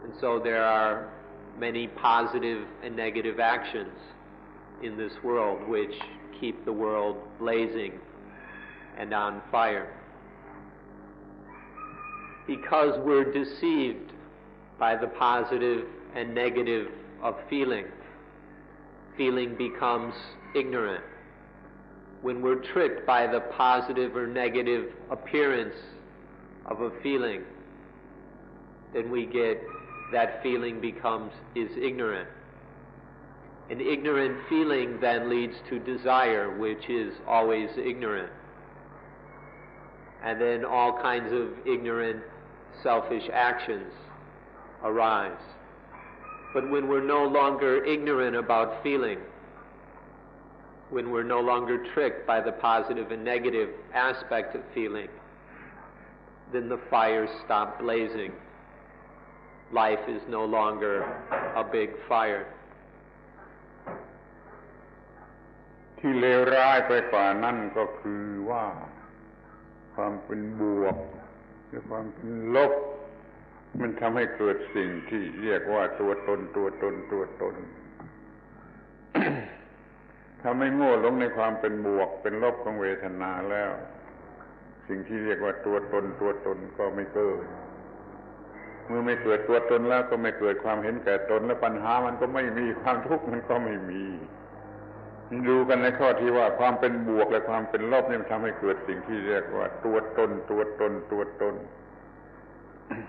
And so there are many positive and negative actions in this world which keep the world blazing and on fire. Because we're deceived by the positive and negative of feeling, feeling becomes ignorant. When we're tricked by the positive or negative appearance of a feeling, then we get that feeling is ignorant. An ignorant feeling then leads to desire, which is always ignorant. And then all kinds of ignorant, selfish actions arise. But when we're no longer ignorant about feeling, when we're no longer tricked by the positive and negative aspect of feeling, then the fires stop blazing. Life is no longer a big fire. ที่เลวร้ายไปกว่านั้นก็คือว่าความเป็นบวกหรือความเป็นลบมันทำให้เกิดสิ่งที่เรียกว่าตัวตน ถ้าไม่โง่หลงในความเป็นบวกเป็นลบของเวทนาแล้วสิ่งที่เรียกว่าตัวตนก็ไม่เกิดเมื่อไม่เกิดตัวตนแล้วก็ไม่เกิดความเห็นแก่ตนและปัญหามันก็ไม่มีความทุกข์มันก็ไม่มีดูกันในข้อที่ว่าความเป็นบวกและความเป็นลบนี่มันทำให้เกิดสิ่งที่เรียกว่าตัวตน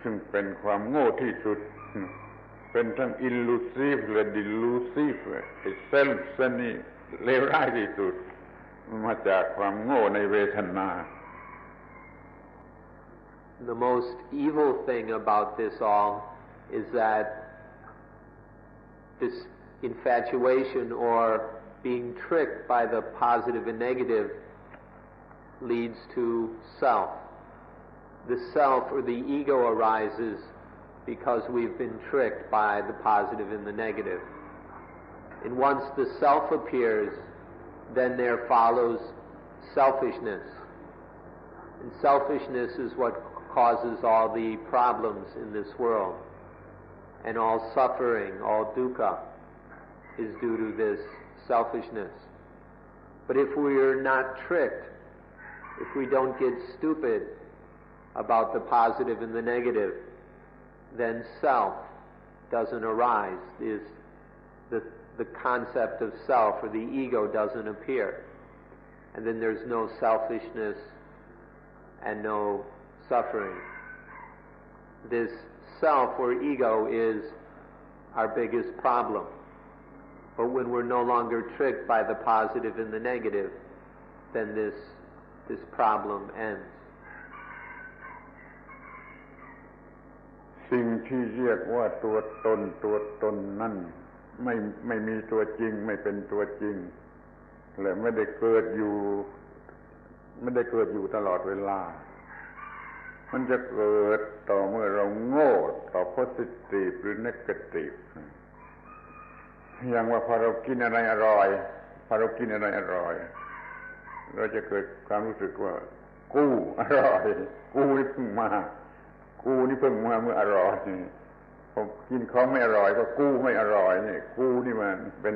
ซึ่งเป็นความโง่ที่สุดเป็นทั้ง illusive และ delusive ไอ้ self นี่เลวร้ายที่สุดมาจากความโง่ในเวทนา The most evil thing about this all is that this infatuation or being tricked by the positive and negative leads to self. The self or the ego arises because we've been tricked by the positive and the negative. And once the self appears, then there follows selfishness. And selfishness is what causes all the problems in this world. And all suffering, all dukkha, is due to this selfishness. But if we are not tricked, if we don't get stupid about the positive and the negative, then self doesn't arise. The concept of self or the ego doesn't appear. And then there's no selfishness and no suffering. This self or ego is our biggest problem. But when we're no longer tricked by the positive and the negative, then this problem ends. สิ่งที่เรียกว่าตัวตนนั่นไม่มีตัวจริงไม่เป็นตัวจริงและไม่ได้เกิดอยู่ตลอดเวลามันจะเกิดต่อเมื่อเราโง่ต่อ positive หรือ negative อย่างว่าพอเรากินอะไรอร่อยเราจะเกิดความรู้สึกว่า กู้อร่อยกู้นี่เพิ่งมากู้นี่เพิ่งมาเมื่ออร่อยผมกินของไม่อร่อยก็กู้ไม่อร่อยนี่กู้นี่มันเป็น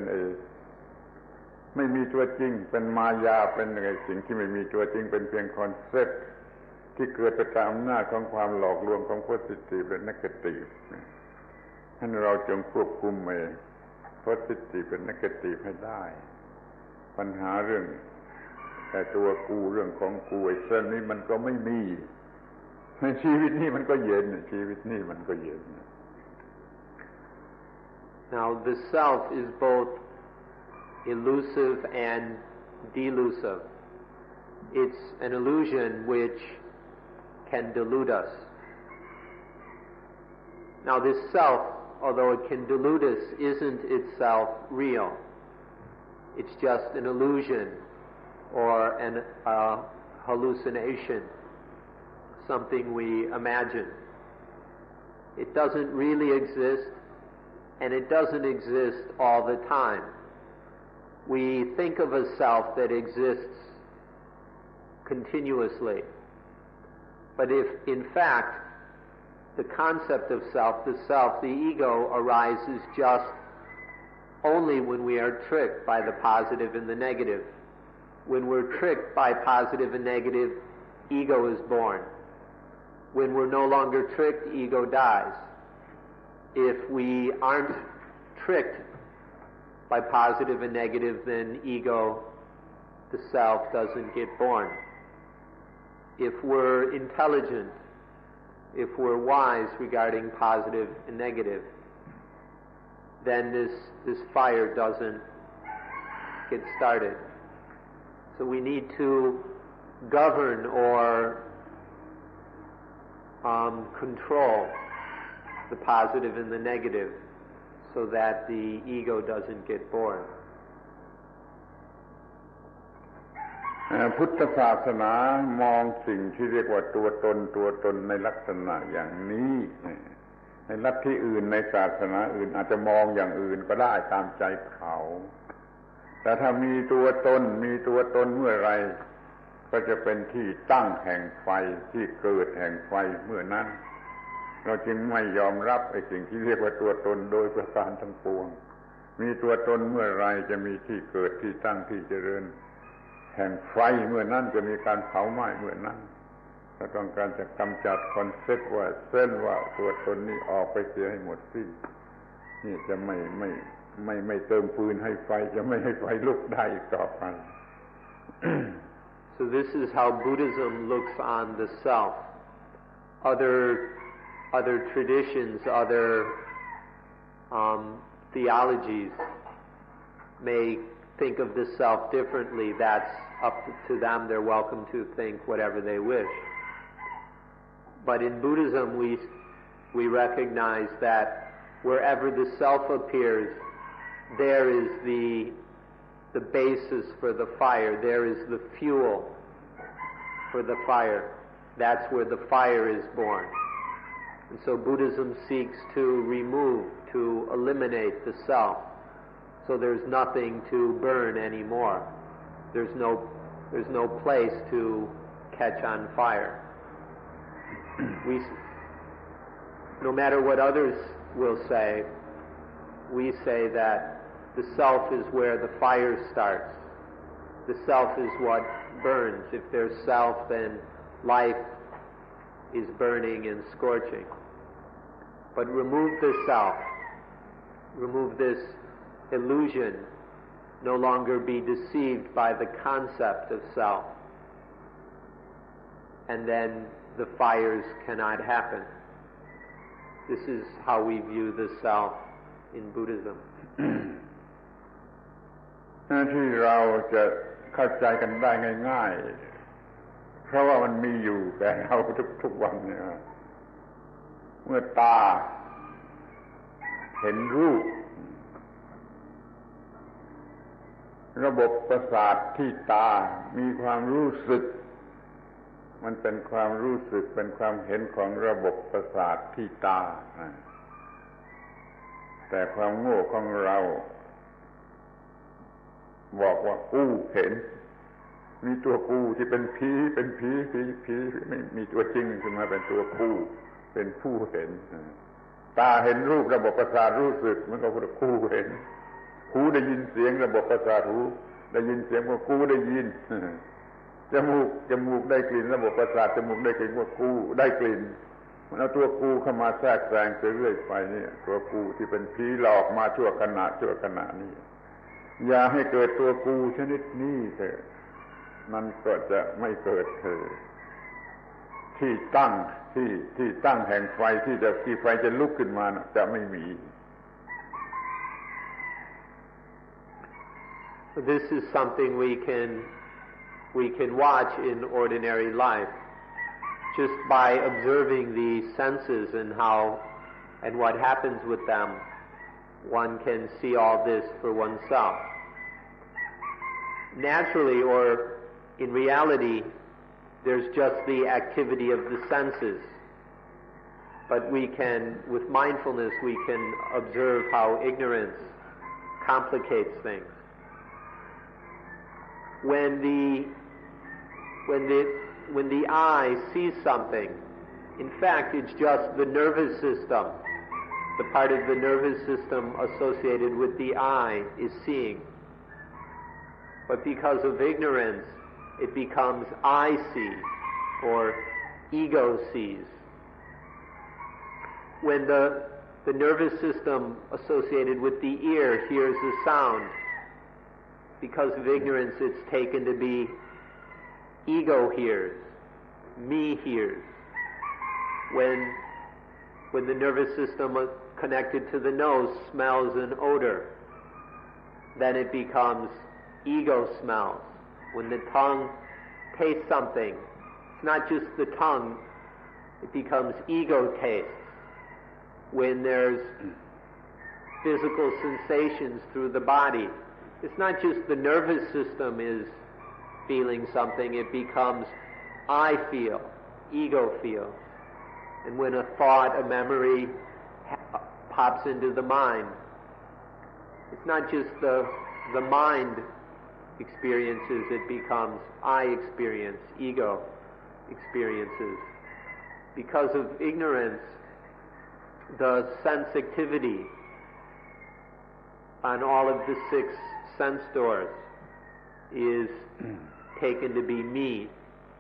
ไม่มีตัวจริงเป็นมายาเป็นสิ่งที่ไม่มีตัวจริงเป็นเพียงคอนเซ็ปต์ที่เกิดจากอำนาจของความหลอกลวงของ positive และ negative ให้เราจงควบคุมpositive และ negative ให้ได้ปัญหาเรื่องแต่ตัวกูเรื่องของกูไอ้เส้นนี้มันก็ไม่มีในชีวิตนี้มันก็เย็นชีวิตนี้มันก็เย็น Now the self is both elusive and delusive. It's an illusion which can delude us. Now this self, although it can delude us, isn't itself real. It's just an illusion or a hallucination, something we imagine. It doesn't really exist, and it doesn't exist all the time. We think of a self that exists continuously. But if, in fact, the concept of self, the ego, arises just only when we are tricked by the positive and the negative. When we're tricked by positive and negative, ego is born. When we're no longer tricked, ego dies. If we aren't tricked by positive and negative, then ego, the self, doesn't get born. If we're intelligent, if we're wise regarding positive and negative, then this fire doesn't get started. So we need to govern or control the positive and the negative so that the ego doesn't get born. พุทธศาสนามองสิ่งที่เรียกว่าตัวตนในลักษณะอย่างนี้ในลัทธิอื่นในศาสนาอื่นอาจจะมองอย่างอื่นก็ได้ตามใจเขาแต่ถ้ามีตัวตนเมื่อไรก็จะเป็นที่ตั้งแห่งไฟที่เกิดแห่งไฟเมื่อนั้นเราจึงไม่ยอมรับไอ้สิ่งที่เรียกว่าตัวตนโดยประการทั้งปวงมีตัวตนเมื่อไรจะมีที่เกิดที่ตั้งที่เจริญแห่งไฟเมื่อนั้นจะมีการเผาไหม้เมื่อนั้นถ้าต้องการจะกำจัดคอนเซ็ปต์ว่าเส้นว่าตัวตนนี้ออกไปเสียให้หมดสิ้นนี่จะไม่เติมฟืนให้ไฟจะไม่ให้ไฟลุกได้อีกต่อไป So this is how Buddhism looks on the self. Other traditions, other theologies may think of the self differently. That's up to them. They're welcome to think whatever they wish. But in Buddhism, we recognize that wherever the self appears, there is the basis for the fire. There is the fuel for the fire. That's where the fire is born. And so Buddhism seeks to remove, to eliminate the self. So there's nothing to burn anymore. There's no place to catch on fire. No matter what others will say, we say that the self is where the fire starts. The self is what burns. If there's self, then life is burning and scorching. But remove the self, remove this illusion, no longer be deceived by the concept of self, and then the fires cannot happen. This is how we view the self in Buddhism. ที่เราจะเข้าใจกันได้ง่ายๆเพราะว่ามันมีอยู่แก่เราทุกวันเนี่ยเมื่อตาเห็นรูประบบประสาทที่ตามีความรู้สึกมันเป็นความรู้สึกเป็นความเห็นของระบบประสาทที่ตาแต่ความโง่ของเราบอกว่ากู้เห็น มีตัวกูที่เป็นผีไม่มีตัวจริงขึ้นมาเป็นตัวกูเป็นผู้เห็นตาเห็นรูประบบประสาทรู้สึกมันก็คือกูเห็นหูได้ยินเสียงระบบประสาทหูได้ยินเสียงว่ากูได้ยินจมูกได้กลิ่นระบบประสาทจมูกได้กลิ่นว่ากูได้กลิ่นมันเอาตัวกูเข้ามาแทรกแซงไปเรื่อยไปนี่ตัวกูที่เป็นผีหลอกมาชั่วขณะนี้อย่าให้เกิดตัวกูชนิดนี้เถอะมันก็จะไม่เกิดที่ตั้งแห่งไฟที่ไฟจะลุกขึ้นมาจะไม่มี This is something we can watch in ordinary life just by observing the senses and what happens with them. One can see all this for oneself. Naturally, or in reality, there's just the activity of the senses. But with mindfulness, we can observe how ignorance complicates things. When the eye sees something, in fact, it's just the nervous system. The part of the nervous system associated with the eye is seeing. But because of ignorance, it becomes I see or ego sees. When the nervous system associated with the ear hears a sound, because of ignorance it's taken to be ego hears, me hears. When the nervous system connected to the nose smells an odor, then it becomes ego smells. When the tongue tastes something, it's not just the tongue, it becomes ego tastes. When there's physical sensations through the body, it's not just the nervous system is feeling something, it becomes I feel, ego feels. And when a thought, a memory pops into the mind, it's not just the mind experiences, it becomes I experience, ego experiences. Because of ignorance, the sense activity on all of the 6 sense doors is taken to be me,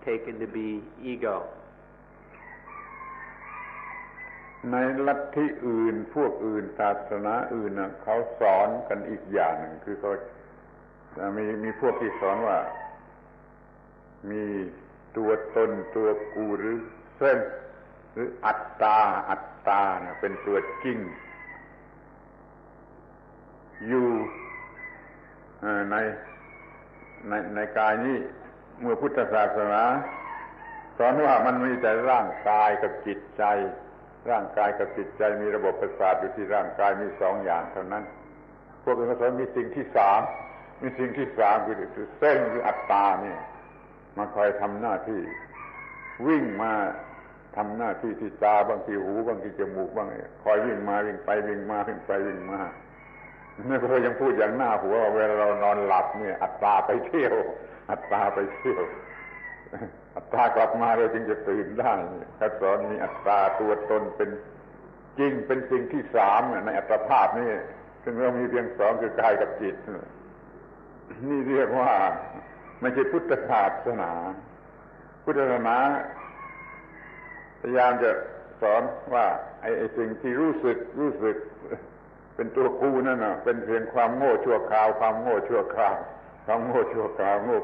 taken to be ego. ในลัทธิอื่นพวกอื่นศาสนาอื่นเขาสอนกันอีกอย่างหนึ่งคือเขามีพวกที่สอนว่ามีตัวตนตัวกูหรือเส้นหรืออัตตาเนี่ยเป็นตัวจริงอยู่ในกายนี้เมื่อพุทธศาสนาสอนว่ามันมีแต่ร่างกายกับจิตใจร่างกายกับจิตใจมีระบบประสาทอยู่ที่ร่างกายมี2อย่างเท่านั้นพวกอื่นก็สอนมีสิ่งที่3คือเส้นหรืออัตตานี่มาคอยทำหน้าที่วิ่งมาทำหน้าที่ที่ตาบางทีหูบางทีจมูกบ้างคอยวิ่งมาวิ่งไปวิ่งมานี่ก็ยังพูดอย่างหน้าหัวว่าเวลาเรานอนหลับเนี่ยอัตตาไปเที่ยวอัตตากลับมาเราจึงจะตื่นได้ท่านสอนมีอัตตาตัวตนเป็นจริงเป็นสิ่งที่3ในอัตภาพนี่ซึ่งเรามีเพียง2คือกายกับจิตนี่เรียกว่าไม่ใช่พุทธศาสนาพยายามจะสอนว่าไอ้สิ่งที่รู้สึกเป็นตัวกูนั่นน่ะเป็นเพียงความโง่ชั่วคราวโง่ค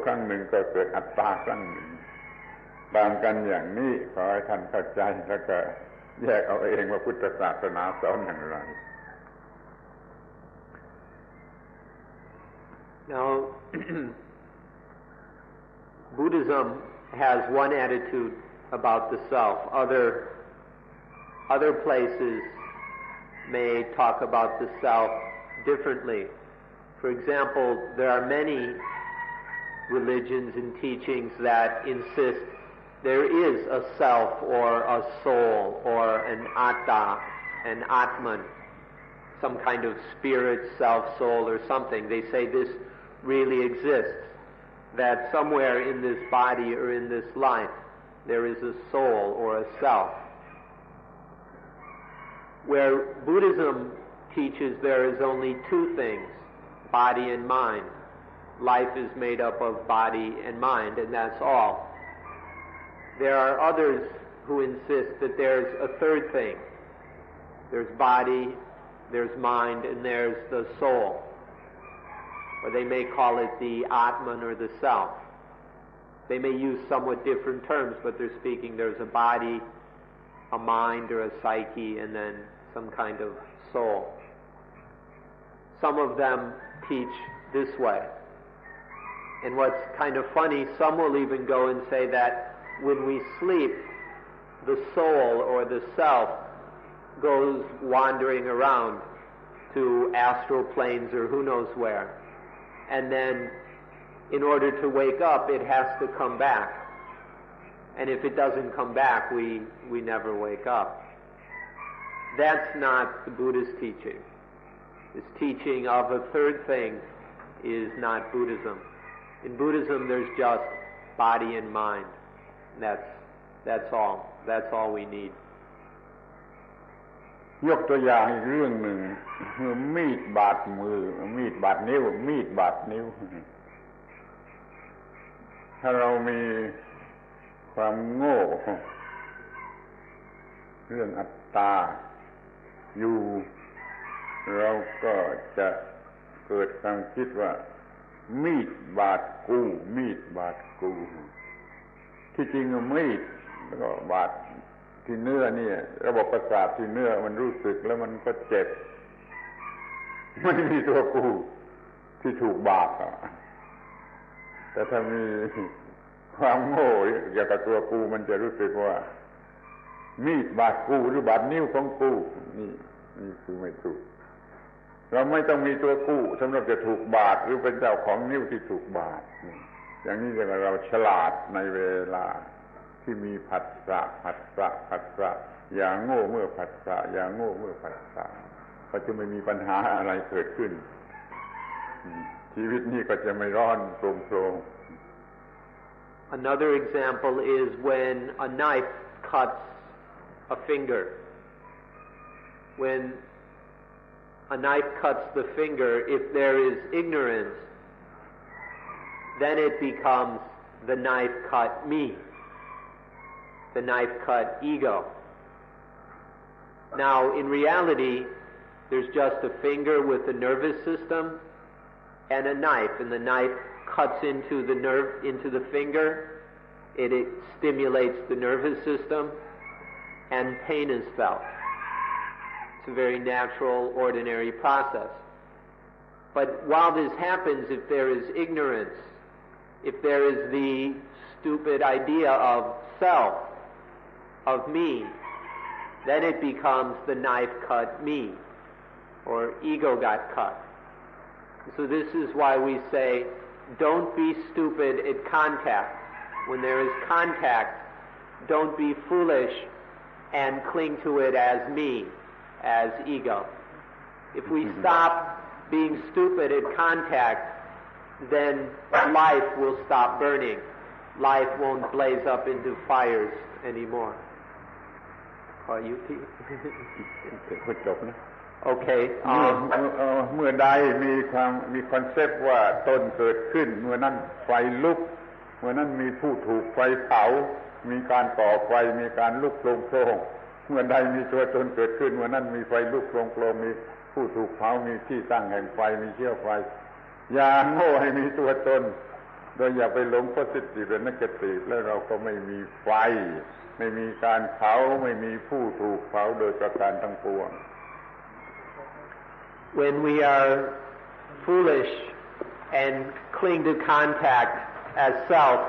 รั้งหนึ่งก็เกิดอัตตาครั้งหนึ่งต่างกันอย่างนี้ขอให้ท่านเข้าใจแล้วก็แยกเอาเองว่าพุทธศาสนาสอนอย่างไร Now Buddhism has one attitude about the self. Other places may talk about the self differently. For example, there are many religions and teachings that insist there is a self or a soul or an atta, an atman, some kind of spirit, self, soul or something. They say this really exists. that somewhere in this body or in this life there is a soul or a self. Where Buddhism teaches there is only two things, body and mind. Life is made up of body and mind, and that's all. There are others who insist that there's a third thing. There's body, there's mind, and there's the soul. Or they may call it the Atman or the self. They may use somewhat different terms, but they're speaking there's a body, a mind or a psyche, and then some kind of soul. Some of them teach this way. And what's kind of funny, some will even go and say that when we sleep, the soul or the self goes wandering around to astral planes or who knows where. And then in order to wake up, it has to come back. And if it doesn't come back, we never wake up. That's not the Buddhist teaching. This teaching of a third thing is not Buddhism. In Buddhism, there's just body and mind. That's all. That's all we need. ยกตัวอย่างอีกเรื่องหนึ่งคือมีดบาดมือมีดบาดนิ้วมีดบาดนิ้วถ้าเรามีความโง่เรื่องอัตตาอยู่เราก็จะเกิดความคิดว่ามีดบาดกูมีดบาดกูที่จริงมีดแล้วก็บาดที่เนื้อนี่ระบบประสาทที่เนื้อมันรู้สึกแล้วมันก็เจ็บไม่มีตัวกูที่ถูกบาดแต่ถ้ามีความโง่เกี่ยวกับตัวกูมันจะรู้สึกว่ามีดบาดกูหรือบาดนิ้วของกูนี่คือไม่ถูกเราไม่ต้องมีตัวกูสำหรับจะถูกบาดหรือเป็นเจ้าของนิ้วที่ถูกบาดอย่างนี้เรียกว่าเราฉลาดในเวลาที่มีผัสสะอย่างโง่เมื่อผัสสะอย่างโง่เมื่อผัสสะก็จะไม่มีปัญหาอะไรเกิดขึ้นชีวิตนี้ก็จะไม่ร้อนโปร่ง Another example is when a knife cuts a finger. When a knife cuts the finger, if there is ignorance, then it becomes the knife cut me, the knife cut ego. Now, in reality, there's just a finger with a nervous system and a knife, and the knife cuts into the nerve, into the finger. It stimulates the nervous system, and pain is felt. It's a very natural, ordinary process. But while this happens, if there is ignorance, if there is the stupid idea of self, of me, then it becomes the knife cut me, or ego got cut. So this is why we say, don't be stupid at contact. When there is contact, don't be foolish and cling to it as me, as ego. If we stop being stupid at contact, then life will stop burning. Life won't blaze up into fires anymore. Are you Pete? Okay. เมื่อใดมีคอนเซปต์ว่าตนเกิดขึ้นเมื่อนั้นไฟลุกเมื่อนั้นมีผู้ถูกไฟเผามีการก่อไฟมีการลุกโผล่เมื่อใดมีตัวตนเกิดขึ้นเมื่อนั้นมีไฟลุกโผล่มีผู้ถูกเผามีที่ตั้งแห่งไฟมีเชื้อไฟอย่าโง่ให้มีตัวตนโดยอย่าไปหลงโพสิทีฟหรือเนกาทีฟแล้วเราก็ไม่มีไฟไม่มีการเผาไม่มีผู้ถูกเผาโดยประการทั้งปวงWhen we are foolish and cling to contact as self,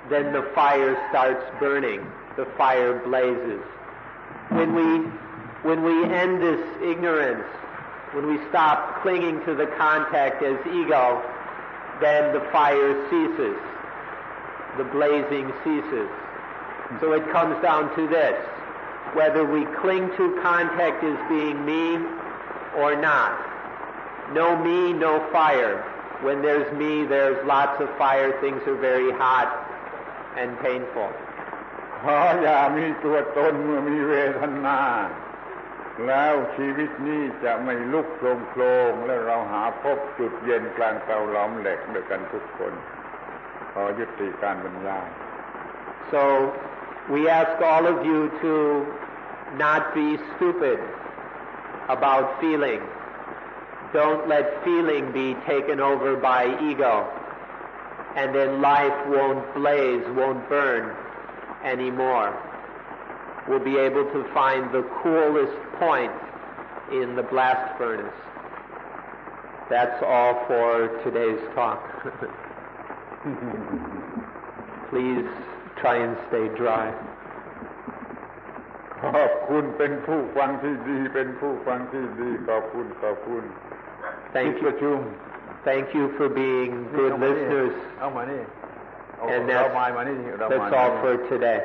then the fire starts burning. The fire blazes. When we end this ignorance, when we stop clinging to the contact as ego, then the fire ceases. The blazing ceases. So it comes down to this: whether we cling to contact as being me or not. No me, no fire. When there's me, there's lots of fire, things are very hot and painful. ขออย่ามีตัวตนเมื่อมีเวทนาแล้วชีวิตนี้จะไม่ลุกโคลงและเราหาพบจุดเย็นกลางเตาหลอมเหล็กด้วยกันทุกคนขอยุติการบรรยาย So we ask all of you to not be stupid about feeling. Don't let feeling be taken over by ego, and then life won't blaze, won't burn anymore. We'll be able to find the coolest point in the blast furnace. That's all for today's talk. Please try and stay dry. ขอบคุณเป็นผู้ฟังที่ดีเป็นผู้ฟังที่ดีขอบคุณ Thank you for being good listeners. เอามานี่ And that's all for today.